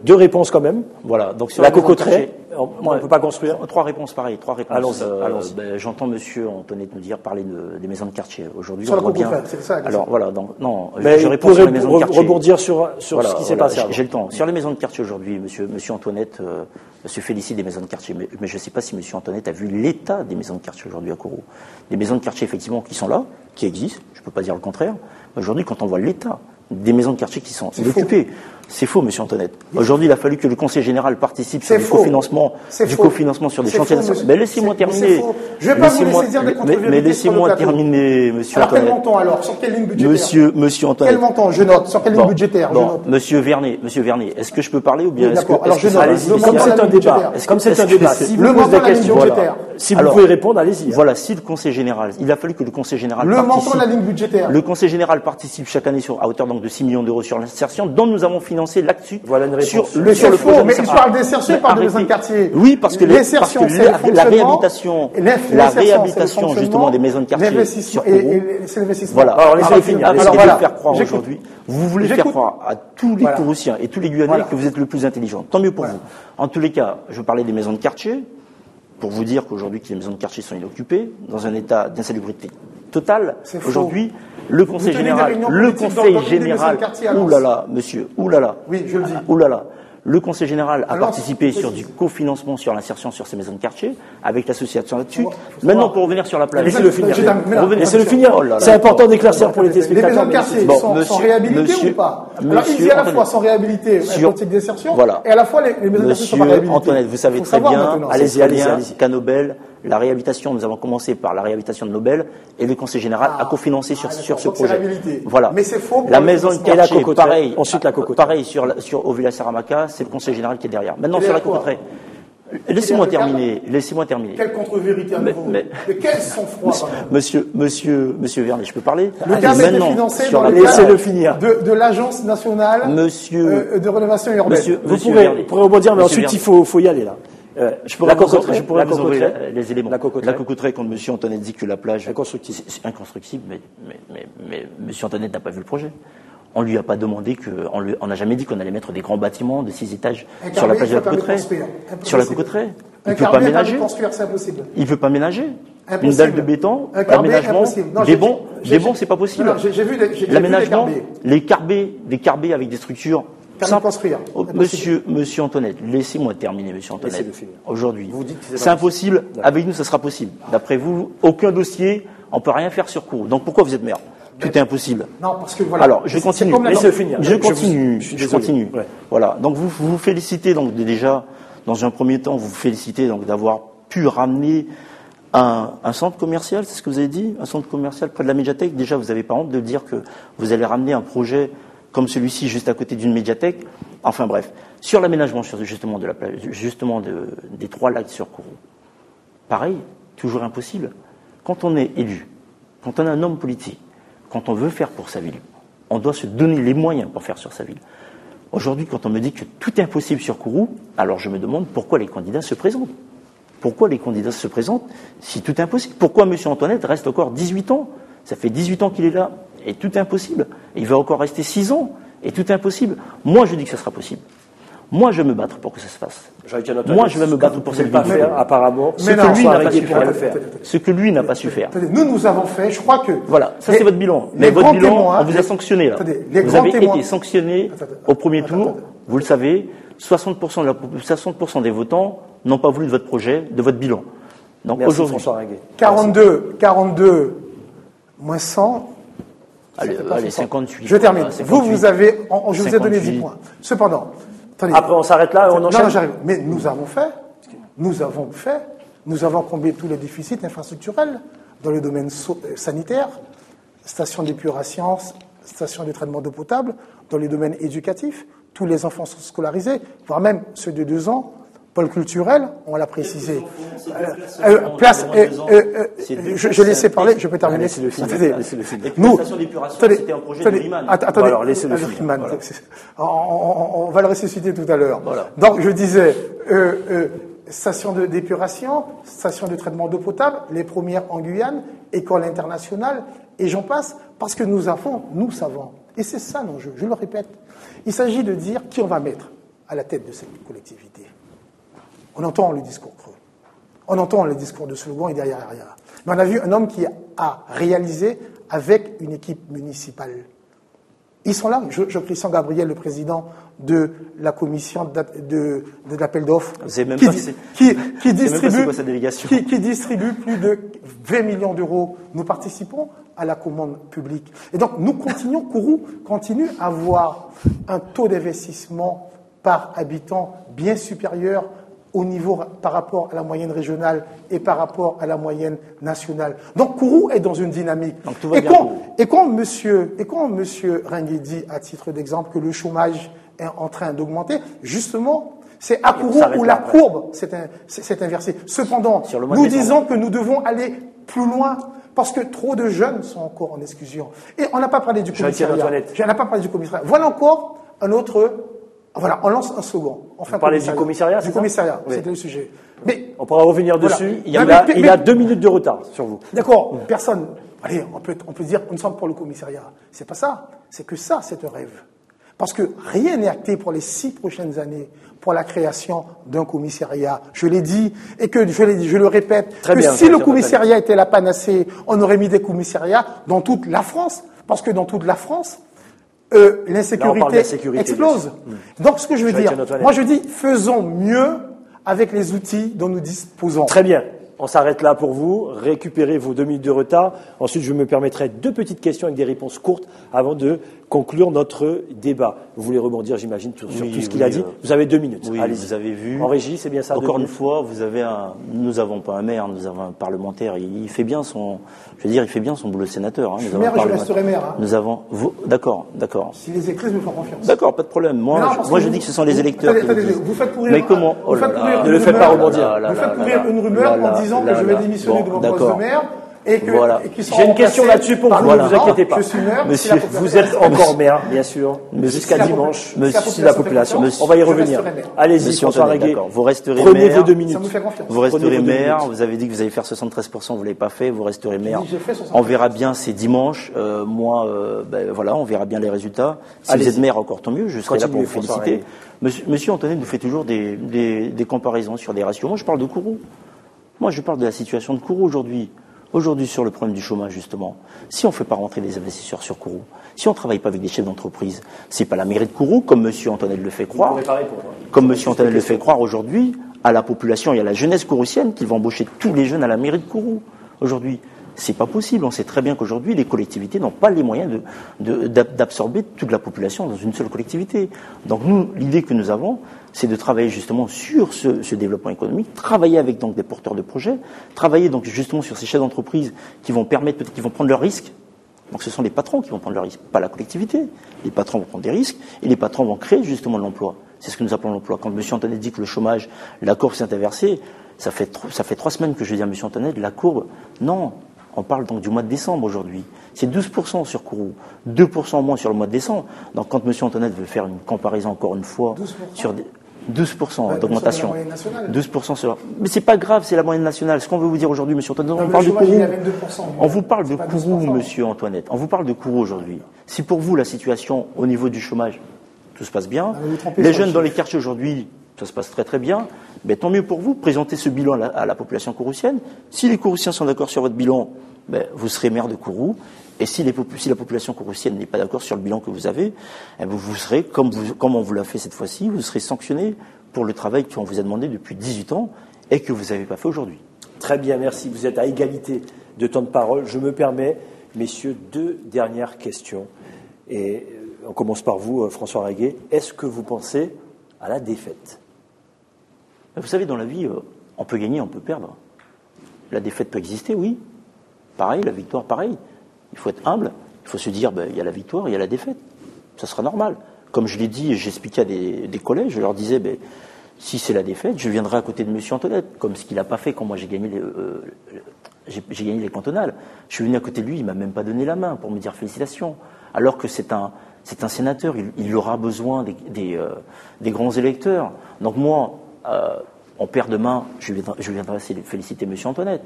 Deux réponses quand même. Voilà. Donc sur la Cocoutray, on ne peut pas construire. Trois réponses pareilles. Allons-y. J'entends Monsieur Antoinette nous parler des maisons de quartier. Aujourd'hui, sur on voit bien. C'est ça. Alors voilà. Donc non. Mais je réponds sur les maisons de quartier. Rebondir sur ce qui s'est passé. J'ai le temps. Sur les maisons de quartier aujourd'hui, Monsieur Antoinette se félicite des maisons de quartier, mais je ne sais pas si Monsieur Antoinette a vu l'état des maisons de quartier aujourd'hui à Kourou. Des maisons de quartier effectivement qui sont là, qui existent. Je ne peux pas dire le contraire. Aujourd'hui, quand on voit l'état des maisons de quartier qui sont occupées, c'est faux, Monsieur Antoinette. Aujourd'hui, il a fallu que le Conseil général participe sur du cofinancement sur des chantiers. Mais laissez-moi terminer. Je ne vais pas vous laisser dire des contre-vérités. Mais laissez-moi terminer, Monsieur Antoinette. Quel montant alors? Sur quelle ligne budgétaire? Monsieur Antoinette. Quel montant? Je note. Sur quelle ligne budgétaire? Monsieur Vernet, est-ce que je peux parler ou bien d'accord. Alors je note. Comme c'est un débat. Comme c'est un débat. Si vous posez des questions, si vous pouvez répondre, allez-y. Voilà, si le Conseil général, il a fallu que le Conseil général participe. Le montant de la ligne budgétaire. Le Conseil général participe chaque année à hauteur donc de 6 millions d'euros sur l'insertion, dont nous avons financé financer là-dessus. Voilà une réponse. Sur Mais c'est le faux, projet mais il parle d'insertion, il parle de maisons de quartier. Oui, parce que l'insertion, c'est le la fonctionnement, réhabilitation justement des maisons de quartier. L'investissement, et c'est l'investissement. Voilà. Alors, laissez-le finir. Alors, Laissez-le faire croire aujourd'hui. Vous voulez faire croire à tous les Kouroussiens et tous les Guyanais que vous êtes le plus intelligent. Tant mieux pour vous. En tous les cas, je parlais des maisons de quartier pour vous dire qu'aujourd'hui, les maisons de quartier sont inoccupées, dans un état d'insalubrité totale. Aujourd'hui, le Conseil général, oulala, monsieur, oulala. Oui, je le dis. Oulala. Le Conseil général a participé sur du cofinancement sur l'insertion sur ces maisons de quartier, avec l'association là-dessus. Maintenant, pour revenir sur la plage. Laissez-le finir. Laissez-le finir. C'est important d'éclaircir pour les téléspectateurs. Les maisons de quartier sont réhabilitées ou pas? Alors, il dit à la fois sont réhabilitées, la politique d'insertion, et à la fois les maisons de quartier sont pas réhabilitées. Antoinette, vous savez très bien, allez-y, qu'à Nobel, la réhabilitation, nous avons commencé par la réhabilitation de Nobel, et le Conseil général a cofinancé sur ce projet. Voilà. Mais c'est faux. La maison de quartier, pareil. Ensuite, la cocoterie. Pareil au Villa Saramaka, c'est le Conseil général qui est derrière. Maintenant, sur la cocoterie. Laissez-moi terminer. Quelle contre-vérité à nouveau? Mais quel sang-froid? Monsieur Vernet, je peux parler? Le cadre est financé dans le cadre de l'Agence nationale de rénovation urbaine. Vous pourrez rebondir, mais ensuite il faut y aller là. Je pourrais vous ouvrir les éléments. La cocoterie, quand M. Antoinette dit que la plage est inconstructible, mais M. Antoinette n'a pas vu le projet. On lui a pas demandé on n'a jamais dit qu'on allait mettre des grands bâtiments de 6 étages sur la plage de la cocoterie. Sur la cocoterie. Il ne peut pas ménager. Il ne peut pas ménager. Une dalle de béton, l'aménagement, des bons, c'est pas possible. L'aménagement, les carbés avec des structures. Monsieur Antoinette, laissez-moi terminer, monsieur Antoinette. Aujourd'hui, c'est impossible. Avec nous, ça sera possible. D'après vous, aucun dossier, on peut rien faire sur Kourou. Donc pourquoi vous êtes maire? Tout est impossible. Non, parce que voilà. Alors, je continue. Je continue. Ouais. Voilà. Donc vous félicitez donc déjà, dans un premier temps, vous félicitez donc d'avoir pu ramener un centre commercial, c'est ce que vous avez dit, un centre commercial près de la médiathèque. Déjà, vous n'avez pas honte de dire que vous allez ramener un projet comme celui-ci juste à côté d'une médiathèque. Enfin bref, sur l'aménagement justement de la plage, justement des 3 lacs sur Kourou. Pareil, toujours impossible. Quand on est élu, quand on est un homme politique, quand on veut faire pour sa ville, on doit se donner les moyens pour faire sur sa ville. Aujourd'hui, quand on me dit que tout est impossible sur Kourou, alors je me demande pourquoi les candidats se présentent. Pourquoi les candidats se présentent si tout est impossible? Pourquoi M. Antoinette reste encore 18 ans? Ça fait 18 ans qu'il est là, et tout est impossible. Et il va encore rester 6 ans, et tout est impossible. Moi, je dis que ça sera possible. Moi, je vais me battre pour que ça se fasse. Moi, je vais me battre pour cette ville. Apparemment, ce que lui n'a pas su faire. Ce que lui n'a pas su faire. Nous avons fait, je crois que... Voilà, ça c'est votre bilan. Mais votre bilan, on vous a sanctionné là. Vous avez été sanctionné au premier tour, vous le savez, 60% des votants n'ont pas voulu de votre projet, de votre bilan. Donc aujourd'hui... 42 moins 100... Allez, 58. Je termine. Je vous ai donné 10 points. Cependant... Après, on s'arrête là et on enchaîne. Non, j'arrive. Mais nous avons comblé tous les déficits infrastructurels dans le domaine sanitaire, stations d'épuration, stations de traitement d'eau potable, dans le domaine éducatif. Tous les enfants sont scolarisés, voire même ceux de 2 ans. Pôle culturel, on l'a précisé. Je laissais parler, je peux terminer. Nous, c'était un projet de Riemann. Attendez, Riemann. On va le ressusciter tout à l'heure. Voilà. Donc, je disais, station d'épuration, station de traitement d'eau potable, les premières en Guyane, école internationale, et j'en passe, parce que nous savons, et c'est ça l'enjeu, je le répète, il s'agit de dire qui on va mettre à la tête de cette collectivité. On entend le discours creux. On entend le discours de slogan et derrière rien. Mais on a vu un homme qui a réalisé avec une équipe municipale. Ils sont là. Christian Gabriel, le président de la commission de l'appel d'offres, qui distribue plus de 20 millions d'euros. Nous participons à la commande publique. Et donc, nous continuons, Kourou continue à avoir un taux d'investissement par habitant bien supérieur au niveau par rapport à la moyenne régionale et par rapport à la moyenne nationale. Donc Kourou est dans une dynamique. Et quand monsieur Ringuet dit, à titre d'exemple, que le chômage est en train d'augmenter, justement, c'est à Kourou où la courbe s'est inversée. Cependant, nous disons que nous devons aller plus loin parce que trop de jeunes sont encore en exclusion. Et on n'a pas parlé du commissariat. Voilà encore un autre Voilà, on lance un second. Vous parlez du commissariat, du commissariat, oui. c'était le sujet. Mais on pourra revenir dessus. Il a 2 minutes de retard sur vous. D'accord, personne. Allez, on peut dire nous sommes pour le commissariat. C'est pas ça. C'est que ça, c'est un rêve. Parce que rien n'est acté pour les 6 prochaines années pour la création d'un commissariat. Je l'ai dit, et que je le répète, si le commissariat était la panacée, on aurait mis des commissariats dans toute la France. Parce que dans toute la France, l'insécurité explose. Donc, ce que je veux dire, moi je dis, faisons mieux avec les outils dont nous disposons. Très bien. On s'arrête là pour vous. Récupérez vos 2 minutes de retard. Ensuite, je me permettrai 2 petites questions avec des réponses courtes avant de conclure notre débat. Vous voulez rebondir, j'imagine, sur tout ce qu'il a dit. Vous avez 2 minutes. Oui, allez-y. Vous avez vu. En régie, c'est bien ça. Encore une fois, nous n'avons pas un maire, nous avons un parlementaire. Il fait bien son boulot de sénateur. Je suis maire et je resterai maire. D'accord. Si les électeurs me font confiance. D'accord, pas de problème. Moi, je dis que ce sont les électeurs. Attendez, vous faites courir. Mais comment? Ne le faites pas rebondir. Vous faites courir une rumeur en disant que je vais démissionner de mon poste de maire. J'ai une question là-dessus pour vous, ne vous inquiétez pas. Je suis maire. Monsieur, vous êtes encore maire, bien sûr, jusqu'à dimanche. Si la population. On va y revenir. Allez-y, François Reguet. Vous resterez Prenez vos 2 minutes. Ça me fait confiance. Vous resterez maire. Vous avez dit que vous allez faire 73%, vous l'avez pas fait. Vous resterez maire. On verra bien, c'est dimanche. On verra bien les résultats. Si vous êtes maire, encore tant mieux. Je serai là pour vous féliciter. Monsieur Antonet nous fait toujours des comparaisons sur des ratios. Moi, je parle de Kourou. Moi, je parle de la situation de Kourou aujourd'hui. Aujourd'hui, sur le problème du chômage, justement, si on ne fait pas rentrer des investisseurs sur Kourou, si on ne travaille pas avec des chefs d'entreprise, c'est pas la mairie de Kourou, comme M. Antonet le fait croire, aujourd'hui, à la population et à la jeunesse kouroussienne qu'ils vont embaucher tous les jeunes à la mairie de Kourou. Aujourd'hui, c'est pas possible. On sait très bien qu'aujourd'hui, les collectivités n'ont pas les moyens d'absorber toute la population dans une seule collectivité. Donc nous, l'idée que nous avons, c'est de travailler justement sur ce développement économique, travailler avec donc des porteurs de projets, travailler donc justement sur ces chefs d'entreprise qui vont permettre, peut-être qu'ils vont prendre leurs risques. Donc ce sont les patrons qui vont prendre leurs risques, pas la collectivité. Les patrons vont prendre des risques et les patrons vont créer justement de l'emploi. C'est ce que nous appelons l'emploi. Quand M. Antonet dit que le chômage, la courbe s'est inversée, ça fait 3 semaines que je dis à M. Antonet, la courbe, non. On parle donc du mois de décembre aujourd'hui. C'est 12% sur Kourou, 2% moins sur le mois de décembre. Donc quand M. Antonet veut faire une comparaison encore une fois 12%. sur 12% d'augmentation. 12% sur. Mais c'est pas grave, c'est la moyenne nationale. Ce qu'on veut vous dire aujourd'hui, M. Antonet, on parle de Kourou. On vous parle de Kourou, M. Antoinette. On vous parle de Kourou aujourd'hui. Si pour vous la situation au niveau du chômage, tout se passe bien, les jeunes dans les quartiers aujourd'hui, ça se passe très très bien, mais tant mieux pour vous, présentez ce bilan à la population kouroussienne. Si les Kouroussiens sont d'accord sur votre bilan, vous serez maire de Kourou. Et si la population kouroussienne n'est pas d'accord sur le bilan que vous avez, vous serez, comme on vous l'a fait cette fois-ci, vous serez sanctionné pour le travail qu'on vous a demandé depuis 18 ans et que vous n'avez pas fait aujourd'hui. Très bien, merci. Vous êtes à égalité de temps de parole. Je me permets, messieurs, 2 dernières questions. Et on commence par vous, François Reguet. Est-ce que vous pensez à la défaite ? Vous savez, dans la vie, on peut gagner, on peut perdre. La défaite peut exister, oui. Pareil, la victoire, pareil. Il faut être humble. Il faut se dire, il y a la victoire, il y a la défaite. Ça sera normal. Comme je l'ai dit, j'expliquais à des collègues, je leur disais, si c'est la défaite, je viendrai à côté de M. Antonet, comme ce qu'il n'a pas fait quand moi j'ai gagné les cantonales. Je suis venu à côté de lui, il m'a même pas donné la main pour me dire félicitations. Alors que c'est un sénateur, il aura besoin des grands électeurs. Donc moi, on perd demain, je viendrai féliciter M. Antonet.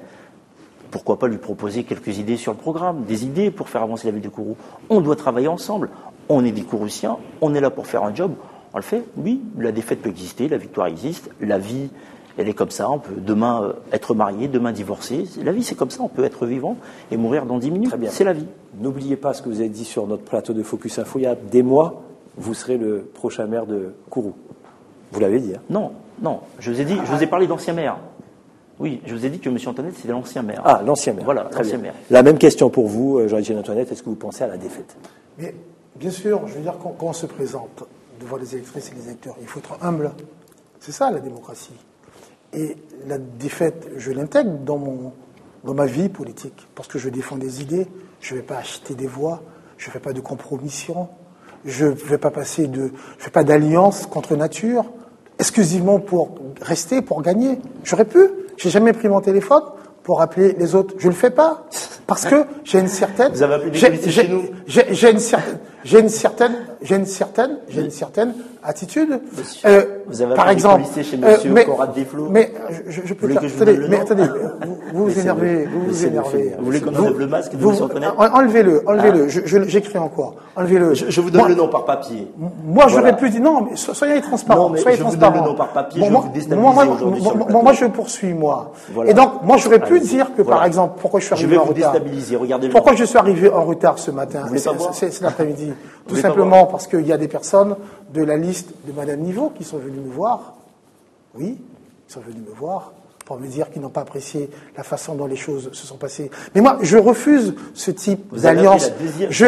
Pourquoi pas lui proposer quelques idées sur le programme, des idées pour faire avancer la ville de Kourou. On doit travailler ensemble. On est des Kouroussiens, on est là pour faire un job. On le fait, oui, la défaite peut exister, la victoire existe, la vie, elle est comme ça. On peut demain être marié, demain divorcer. La vie, c'est comme ça, on peut être vivant et mourir dans 10 minutes. Très bien. C'est la vie. N'oubliez pas ce que vous avez dit sur notre plateau de Focus Info. Il y a des mois, vous serez le prochain maire de Kourou. Vous l'avez dit, hein ? Non. Je vous ai parlé d'ancien maire. Oui, je vous ai dit que M. Antoinette, c'était l'ancien maire. Ah, l'ancien maire. Voilà, l'ancien maire. La même question pour vous, Jean-Étienne Antoinette. Est-ce que vous pensez à la défaite ? Mais bien sûr, je veux dire, quand on se présente devant les électrices et les électeurs, il faut être humble. C'est ça, la démocratie. Et la défaite, je l'intègre dans ma vie politique, parce que je défends des idées, je ne vais pas acheter des voix, je ne fais pas de compromission, je ne fais pas d'alliance contre nature, exclusivement pour rester, pour gagner. J'aurais pu. J'ai jamais pris mon téléphone pour appeler les autres. Je le fais pas parce que j'ai une certaine. Vous avez appelé des policiers chez nous. J'ai une certaine. j'ai une certaine attitude. Vous avez par exemple, chez monsieur Conrad Desflots. Mais je peux mais attendez, vous vous énervez, Vous voulez qu'on enlève le masque de monsieur Antoinette? Enlevez-le. J'écris encore. Enlevez-le. Je vous donne le nom par papier. Moi, j'aurais pu dire non, mais soyez transparent. Non, mais soyez je vous transparent. donne le nom par papier. Je vais vous déstabiliser aujourd'hui sur le plateau. Moi, je poursuis, moi. Voilà. Et donc, moi, j'aurais pu dire que, par exemple, pourquoi je suis arrivé en retard. Je vais vous déstabiliser. Regardez le Pourquoi je suis arrivé en retard ce matin? C'est l'après-midi. Tout simplement parce qu'il y a des personnes de la liste de Madame Niveau qui sont venues me voir. Oui, ils sont venus me voir pour me dire qu'ils n'ont pas apprécié la façon dont les choses se sont passées. Mais moi, je refuse ce type d'alliance. Je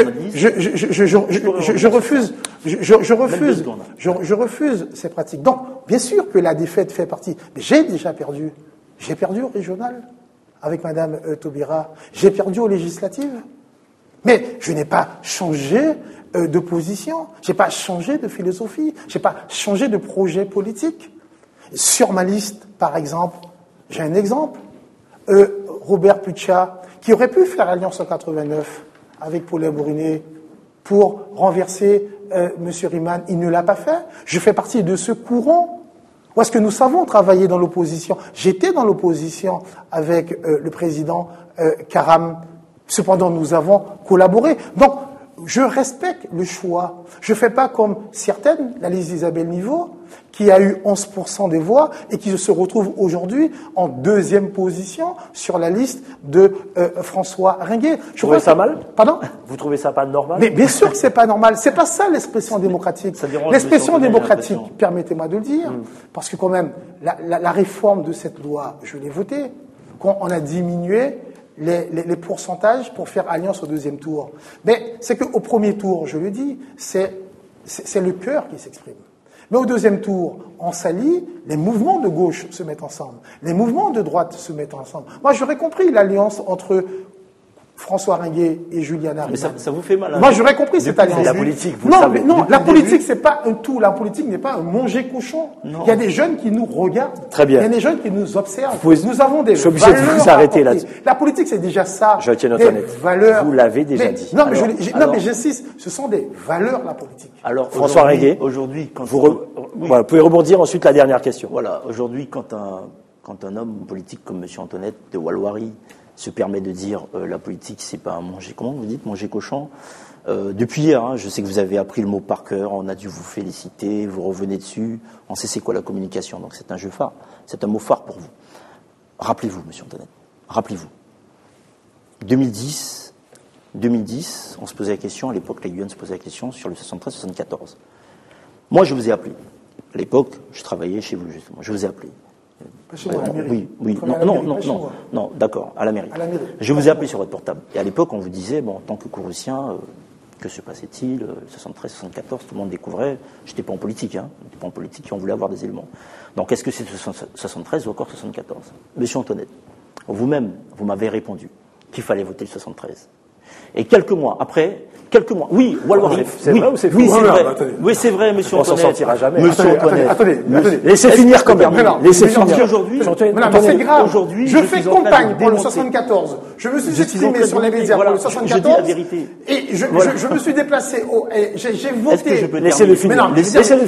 refuse ces pratiques. Donc, bien sûr que la défaite fait partie. Mais j'ai déjà perdu. J'ai perdu au régional avec Madame Taubira. J'ai perdu aux législatives. Mais je n'ai pas changé de position. J'ai pas changé de philosophie. J'ai pas changé de projet politique. Sur ma liste, par exemple, j'ai un exemple. Robert Puccia, qui aurait pu faire alliance en 89 avec Paulin Bourrinet pour renverser M. Riemann, il ne l'a pas fait. Je fais partie de ce courant. Ou est-ce que nous savons travailler dans l'opposition? J'étais dans l'opposition avec le président Karam. Cependant, nous avons collaboré. Donc, je respecte le choix. Je ne fais pas comme certaines, la liste d'Isabelle Niveau, qui a eu 11% des voix et qui se retrouve aujourd'hui en deuxième position sur la liste de François Ringuet. Vous trouvez ça mal? Pardon? Vous trouvez ça pas normal? Mais bien sûr que c'est pas normal. C'est pas ça l'expression démocratique. L'expression démocratique, permettez-moi de le dire, parce que quand même, la réforme de cette loi, je l'ai votée, quand on a diminué les pourcentages pour faire alliance au deuxième tour. Mais c'est qu'au premier tour, je le dis, c'est le cœur qui s'exprime. Mais au deuxième tour, on s'allie, les mouvements de gauche se mettent ensemble, les mouvements de droite se mettent ensemble. Moi, j'aurais compris l'alliance entre François Ringuet et Juliana Riemann. Mais ça vous fait mal. Moi, j'aurais compris cette alliance. C'est la politique, vous non, savez. Mais non, la politique, c'est pas un tout. La politique n'est pas un manger cochon. Non. Il y a des jeunes qui nous regardent. Très bien. Il y a des jeunes qui nous observent. Nous avons des valeurs. Je suis obligé de vous arrêter là-dessus. La politique, c'est déjà ça. Je tiens Antoinette. Des valeurs. Vous l'avez déjà dit. Non, mais j'insiste. Ce sont des valeurs, la politique. Alors, François Ringuet. Aujourd'hui, quand voilà, vous pouvez rebondir ensuite la dernière question. Voilà. Aujourd'hui, quand un homme politique comme M. Antoinette de Walwari se permet de dire la politique, c'est pas un manger, comment vous dites, manger cochon. Depuis hier, hein, je sais que vous avez appris le mot par cœur, on a dû vous féliciter, vous revenez dessus, on sait c'est quoi la communication, donc c'est un jeu phare, c'est un mot phare pour vous. Rappelez-vous, M. Antoinette, rappelez-vous. 2010, on se posait la question, à l'époque, les Guyane se posait la question sur le 73-74. Moi, je vous ai appelé. À l'époque, je travaillais chez vous, justement, je vous ai appelé. Oui. Non, d'accord, à la mairie. Je vous ai appelé sur votre portable. Et à l'époque, on vous disait, bon, en tant que Courrousien, que se passait-il 73, 74, tout le monde découvrait. J'étais pas en politique, hein. J'étais pas en politique, on voulait avoir des éléments. Donc, est-ce que c'est 73 ou encore 74? Monsieur Antoinette, vous-même, vous m'avez répondu qu'il fallait voter le 73. Et quelques mois, oui, Walwari. C'est vrai ou c'est faux? Oui, c'est vrai. Oui, c'est vrai, monsieur Antoinette. On s'en sortira jamais. Monsieur Antoinette. Attendez. Laissez finir quand même. Laissez finir. Aujourd'hui, c'est grave. Aujourd'hui, je fais campagne pour le 74. Je me suis exprimé sur les médias pour le 74. Je dis la vérité. Et je me suis déplacé j'ai voté. Laissez-le finir. Laissez-le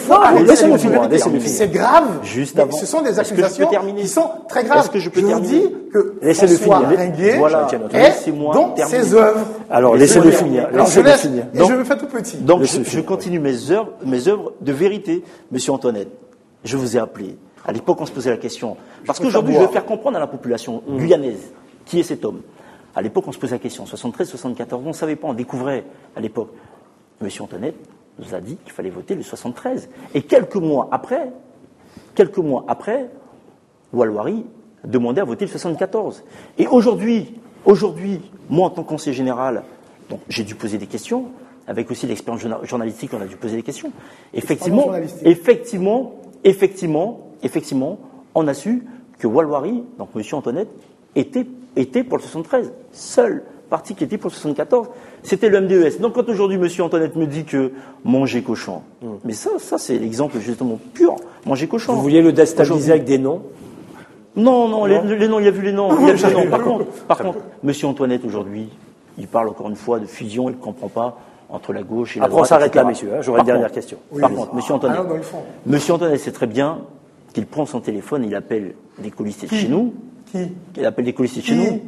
finir. C'est grave. Juste avant. Ce sont des accusations qui sont très graves. Est-ce que je peux terminer? Je vous dis que Laissez-le finir. Ringuet est dans ses œuvres. Alors, laissez-le finir. Et je me fais tout petit. Donc, je continue mes œuvres de vérité, monsieur Antoinette. Je vous ai appelé. À l'époque, on se posait la question. Parce qu'aujourd'hui, je veux faire comprendre à la population guyanaise qui est cet homme. À l'époque, on se posait la question. 73, 74, on ne savait pas, on découvrait à l'époque. Monsieur Antoinette nous a dit qu'il fallait voter le 73. Et quelques mois après, Walwari demandait à voter le 74. Et aujourd'hui, moi, en tant que conseiller général, donc, j'ai dû poser des questions, avec aussi l'expérience journalistique, on a dû poser des questions. Effectivement, on a su que Walwari, donc M. Antoinette, était pour le 73. Seul parti qui était pour le 74, c'était le MDES. Donc quand aujourd'hui M. Antoinette me dit que manger cochon, mais ça c'est l'exemple justement pur, manger cochon. Vous vouliez le déstabiliser avec des noms? Non, les noms, il y a vu les noms. Par contre, M. Antoinette aujourd'hui, il parle encore une fois de fusion, il ne comprend pas. entre la gauche et la Après, on droite. s'arrête etc. là, messieurs. J'aurai une dernière question. Oui, Par mais- contre, Monsieur Antonet, allons dans le fond. Monsieur Antonet sait très bien qu'il prend son téléphone, il appelle des colistiers de chez nous. Qui Il appelle des colistiers de chez Qui nous.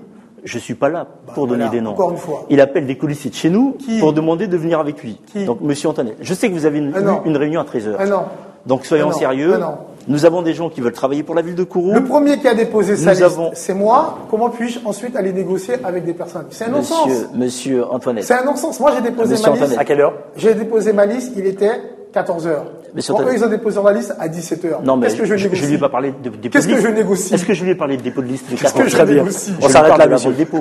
Je ne suis pas là pour voilà, donner des noms. encore une fois. Il appelle des colistiers de chez nous Qui pour demander de venir avec lui. Qui Donc, Monsieur Antonet, je sais que vous avez eu non. une réunion à 13h. Ah non. Donc, soyons Ah non. sérieux. Ah non. Nous avons des gens qui veulent travailler pour la ville de Kourou. Le premier qui a déposé sa Nous liste, avons- c'est moi. Comment puis-je ensuite aller négocier avec des personnes? C'est un non-sens. Monsieur Antoinette. C'est un non-sens. Moi, j'ai déposé Monsieur ma liste. Antoinette. À quelle heure? J'ai déposé ma liste, il était 14h. Monsieur Bon, eux, Antoinette. ils ont déposé ma liste à 17h. Non, mais Qu'est-ce que je négocie lui ai pas parlé de dépôt Qu'est-ce de que liste. je négocie Est-ce que je lui ai parlé de dépôt de liste de Qu'est-ce que 14? je Très bien. négocie On Je s'arrête parle là, de la monsieur. vente dépôt.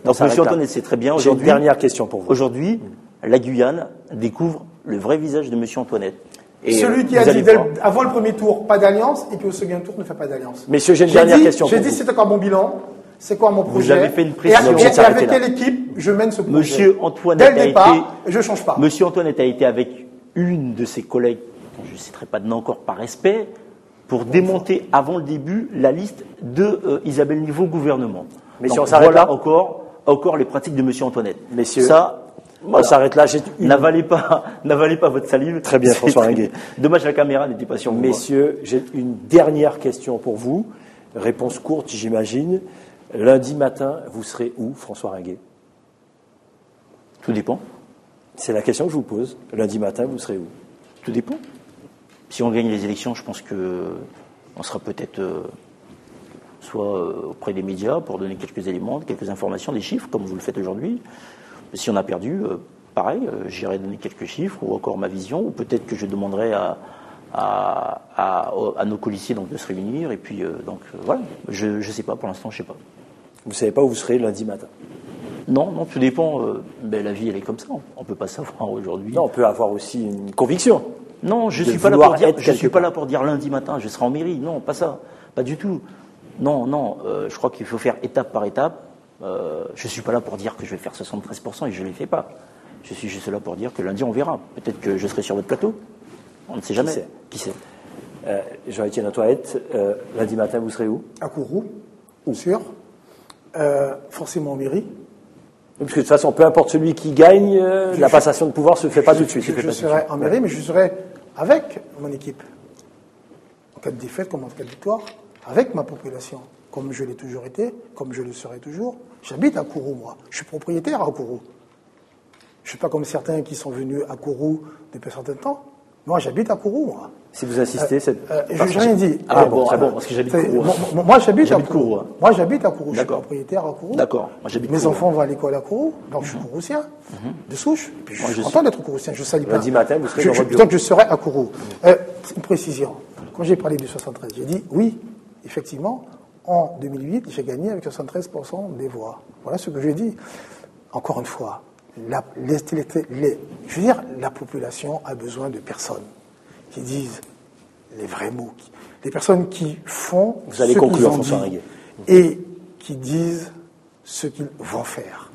Donc, s'arrête Monsieur là. Antoinette sait très bien J'ai une aujourd'hui. dernière question pour vous. Aujourd'hui, la Guyane découvre le vrai visage de Monsieur Antoinette. Et, Celui qui vous a dit allez dès le- voir. avant le premier tour, pas d'alliance, et qui au second tour ne fait pas d'alliance. Messieurs, j'ai une J'ai dernière dit- question J'ai pour dit vous. c'était quoi mon bilan, c'est quoi mon projet. avez fait une et, précision. Vous êtes et avec arrêté là. quelle équipe je mène ce projet. Monsieur Dès Antoinette le a départ, été. je change pas. Monsieur Antoinette a été avec une de ses collègues, dont je ne citerai pas de nom encore par respect, pour démonter avant le début la liste de Isabelle Niveau gouvernement. Mais si Donc, on s'arrête voilà là encore les pratiques de Monsieur Antoinette. Messieurs, ça, On voilà. s'arrête là. J'ai une- N'avalez pas votre salive. Très bien, C'est François très Ringuet. bien. Dommage, la caméra n'était pas sur vous. Messieurs, j'ai une dernière question pour vous. Réponse courte, j'imagine. Lundi matin, vous serez où, François Ringuet? Tout dépend. C'est la question que je vous pose. Lundi matin, vous serez où? Tout dépend. Si on gagne les élections, je pense que on sera peut-être soit auprès des médias pour donner quelques éléments, quelques informations, des chiffres, comme vous le faites aujourd'hui. Si on a perdu, pareil, j'irai donner quelques chiffres ou encore ma vision, ou peut-être que je demanderai à nos colistiers donc, de se réunir. Et puis, voilà, je ne sais pas, pour l'instant, je ne sais pas. Vous ne savez pas où vous serez lundi matin? Non, tout dépend. La vie, elle est comme ça. On ne peut pas savoir aujourd'hui. Non, on peut avoir aussi une conviction. Non, je de suis pas là vouloir pour dire. être Je quelque suis pas part. là pour dire lundi matin, je serai en mairie. Non, pas ça, pas du tout. Non. Je crois qu'il faut faire étape par étape. Je suis pas là pour dire que je vais faire 73% et je ne les fais pas. Je suis juste là pour dire que lundi on verra. Peut-être que je serai sur votre plateau. On ne sait jamais. sait Qui sait? Jean-Étienne Antoinette, lundi matin, vous serez où? À Kourou, sûr. Forcément en mairie. Parce que de toute façon, peu importe celui qui gagne, la passation de pouvoir se fait pas tout de suite. Je serai en mairie, mais je serai avec mon équipe. En cas de défaite comme en cas de victoire, avec ma population, comme je l'ai toujours été, comme je le serai toujours. J'habite à Kourou, moi. Je suis propriétaire à Kourou. Je ne suis pas comme certains qui sont venus à Kourou depuis un certain temps. Moi, j'habite à Kourou, moi. Si vous insistez, c'est... Je n'ai rien dit. Ah bon, parce que j'habite Kourou. Moi, j'habite à J'habite Kourou. Kourou, hein. Moi, j'habite à Kourou. Je suis D'accord. propriétaire à Kourou. D'accord. Moi, j'habite Mes Kourou. enfants vont à l'école à Kourou, donc je suis kourousien, de souche. Et puis je suis content d'être kourousien, je ne salis pas. Lundi matin, vous serez dans votre bureau. Donc je serai à Kourou. Une précision. Quand j'ai parlé du 73, j'ai dit oui, effectivement, en 2008, j'ai gagné avec 73% des voix. Voilà ce que j'ai dit. Encore une fois, la population a besoin de personnes qui disent les vrais mots, des personnes qui font Vous allez ce conclure, qu'ils ont François dit Ringuet. et qui disent ce qu'ils vont faire.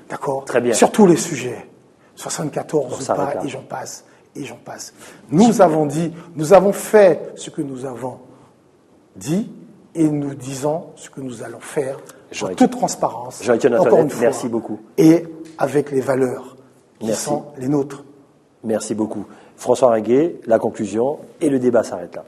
D'accord? Très bien. Sur tous les sujets. 74 ou s'arrête pas, là. et j'en passe, et j'en passe. Nous avons dit, nous avons fait ce que nous avons dit, et nous disons ce que nous allons faire, en toute transparence. Jean-Étienne Encore Antoinette, une fois. merci beaucoup. Et avec les valeurs qui Merci. sont les nôtres. Merci beaucoup. François Ringuet, la conclusion, et le débat s'arrête là.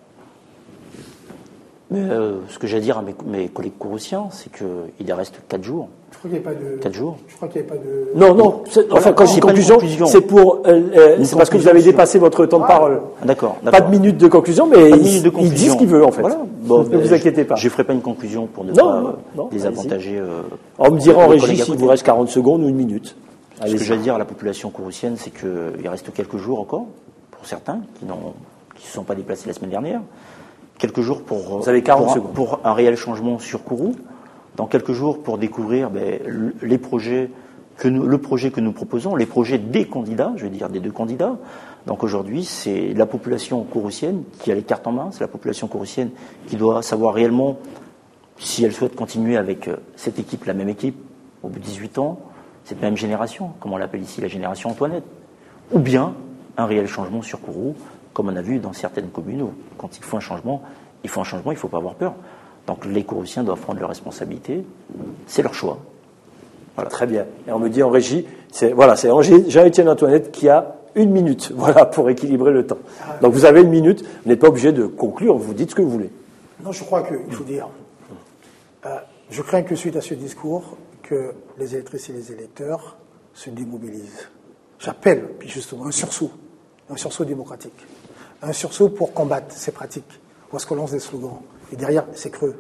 Mais ce que j'ai à dire à mes collègues kouroussiens, c'est qu'il reste 4 jours. Je crois qu'il n'y avait pas de... 4 jours. Je crois qu'il n'y avait pas de... Non, enfin, quand je dis c'est pas une conclusion, conclusion. c'est pour, c'est parce que vous avez dépassé votre temps de parole. D'accord. Pas de minute de conclusion, mais Pas de minute de il dit conclusion. ce qu'il veut, en fait. Voilà. Ne vous inquiétez pas. Je ne ferai pas une conclusion pour ne Non, pas non, désavantager. On me dira en les régie collègues à s'il côté. vous reste 40 secondes ou une minute. Ce Allez-y. que j'ai à dire à la population kouroussienne, c'est qu'il reste quelques jours encore, pour certains qui ne se sont pas déplacés la semaine dernière. Quelques jours pour, Vous avez 40 pour, secondes. pour un réel changement sur Kourou. Dans quelques jours pour découvrir le projet que nous proposons, les projets des candidats, je veux dire des deux candidats. Donc aujourd'hui, c'est la population kouroussienne qui a les cartes en main, c'est la population kouroussienne qui doit savoir réellement si elle souhaite continuer avec cette équipe, la même équipe, au bout de 18 ans, cette même génération, comme on l'appelle ici la génération Antoinette, ou bien un réel changement sur Kourou, comme on a vu dans certaines communes où quand il faut un changement, il ne faut pas avoir peur. Donc les Kouroussiens doivent prendre leurs responsabilités, c'est leur choix. Voilà. Très bien. Et on me dit en régie, c'est Jean-Étienne Antoinette qui a 1 minute, voilà, pour équilibrer le temps. Donc vous avez 1 minute, vous n'êtes pas obligé de conclure, vous dites ce que vous voulez. Non, je crois qu'il faut dire, je crains que suite à ce discours, que les électrices et les électeurs se démobilisent. J'appelle, puis justement, un sursaut démocratique, un sursaut pour combattre ces pratiques, où est-ce qu'on lance des slogans, et derrière, c'est creux.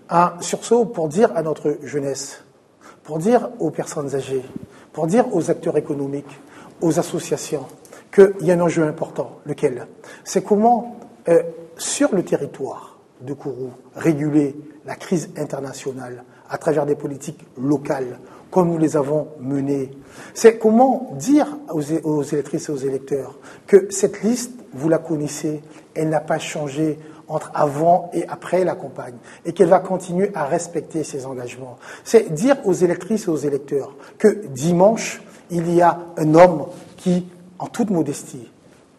Un sursaut pour dire à notre jeunesse, pour dire aux personnes âgées, pour dire aux acteurs économiques, aux associations, qu'il y a un enjeu important. Lequel? C'est comment, sur le territoire de Kourou, réguler la crise internationale à travers des politiques locales, comme nous les avons menées. C'est comment dire aux électrices et aux électeurs que cette liste, vous la connaissez, elle n'a pas changé entre avant et après la campagne, et qu'elle va continuer à respecter ses engagements. C'est dire aux électrices et aux électeurs que dimanche, il y a un homme qui, en toute modestie,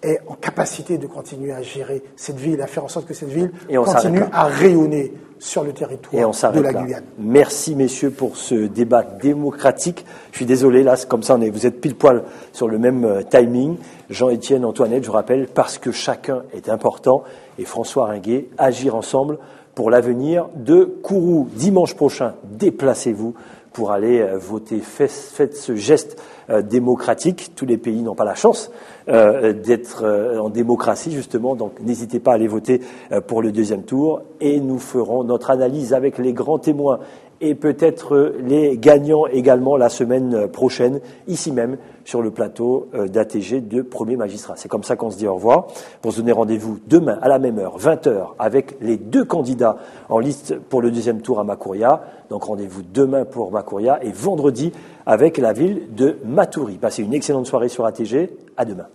est en capacité de continuer à gérer cette ville, à faire en sorte que cette ville continue à rayonner sur le territoire de la Guyane. Merci messieurs pour ce débat démocratique. Je suis désolé, là, c'est comme ça, vous êtes pile poil sur le même timing. Jean-Étienne Antoinette, je rappelle, parce que chacun est important, et François Ringuet, agir ensemble pour l'avenir de Kourou. Dimanche prochain, déplacez-vous pour aller voter. Faites ce geste démocratique. Tous les pays n'ont pas la chance d'être en démocratie, justement. Donc, n'hésitez pas à aller voter pour le 2e tour. Et nous ferons notre analyse avec les grands témoins et peut-être les gagnants également la semaine prochaine, ici même, sur le plateau d'ATG de Premier Magistrat. C'est comme ça qu'on se dit au revoir. Pour se donner rendez-vous demain à la même heure, 20h, avec les 2 candidats en liste pour le 2e tour à Makouria. Donc rendez-vous demain pour Makouria et vendredi avec la ville de Maturi. Passez une excellente soirée sur ATG. À demain.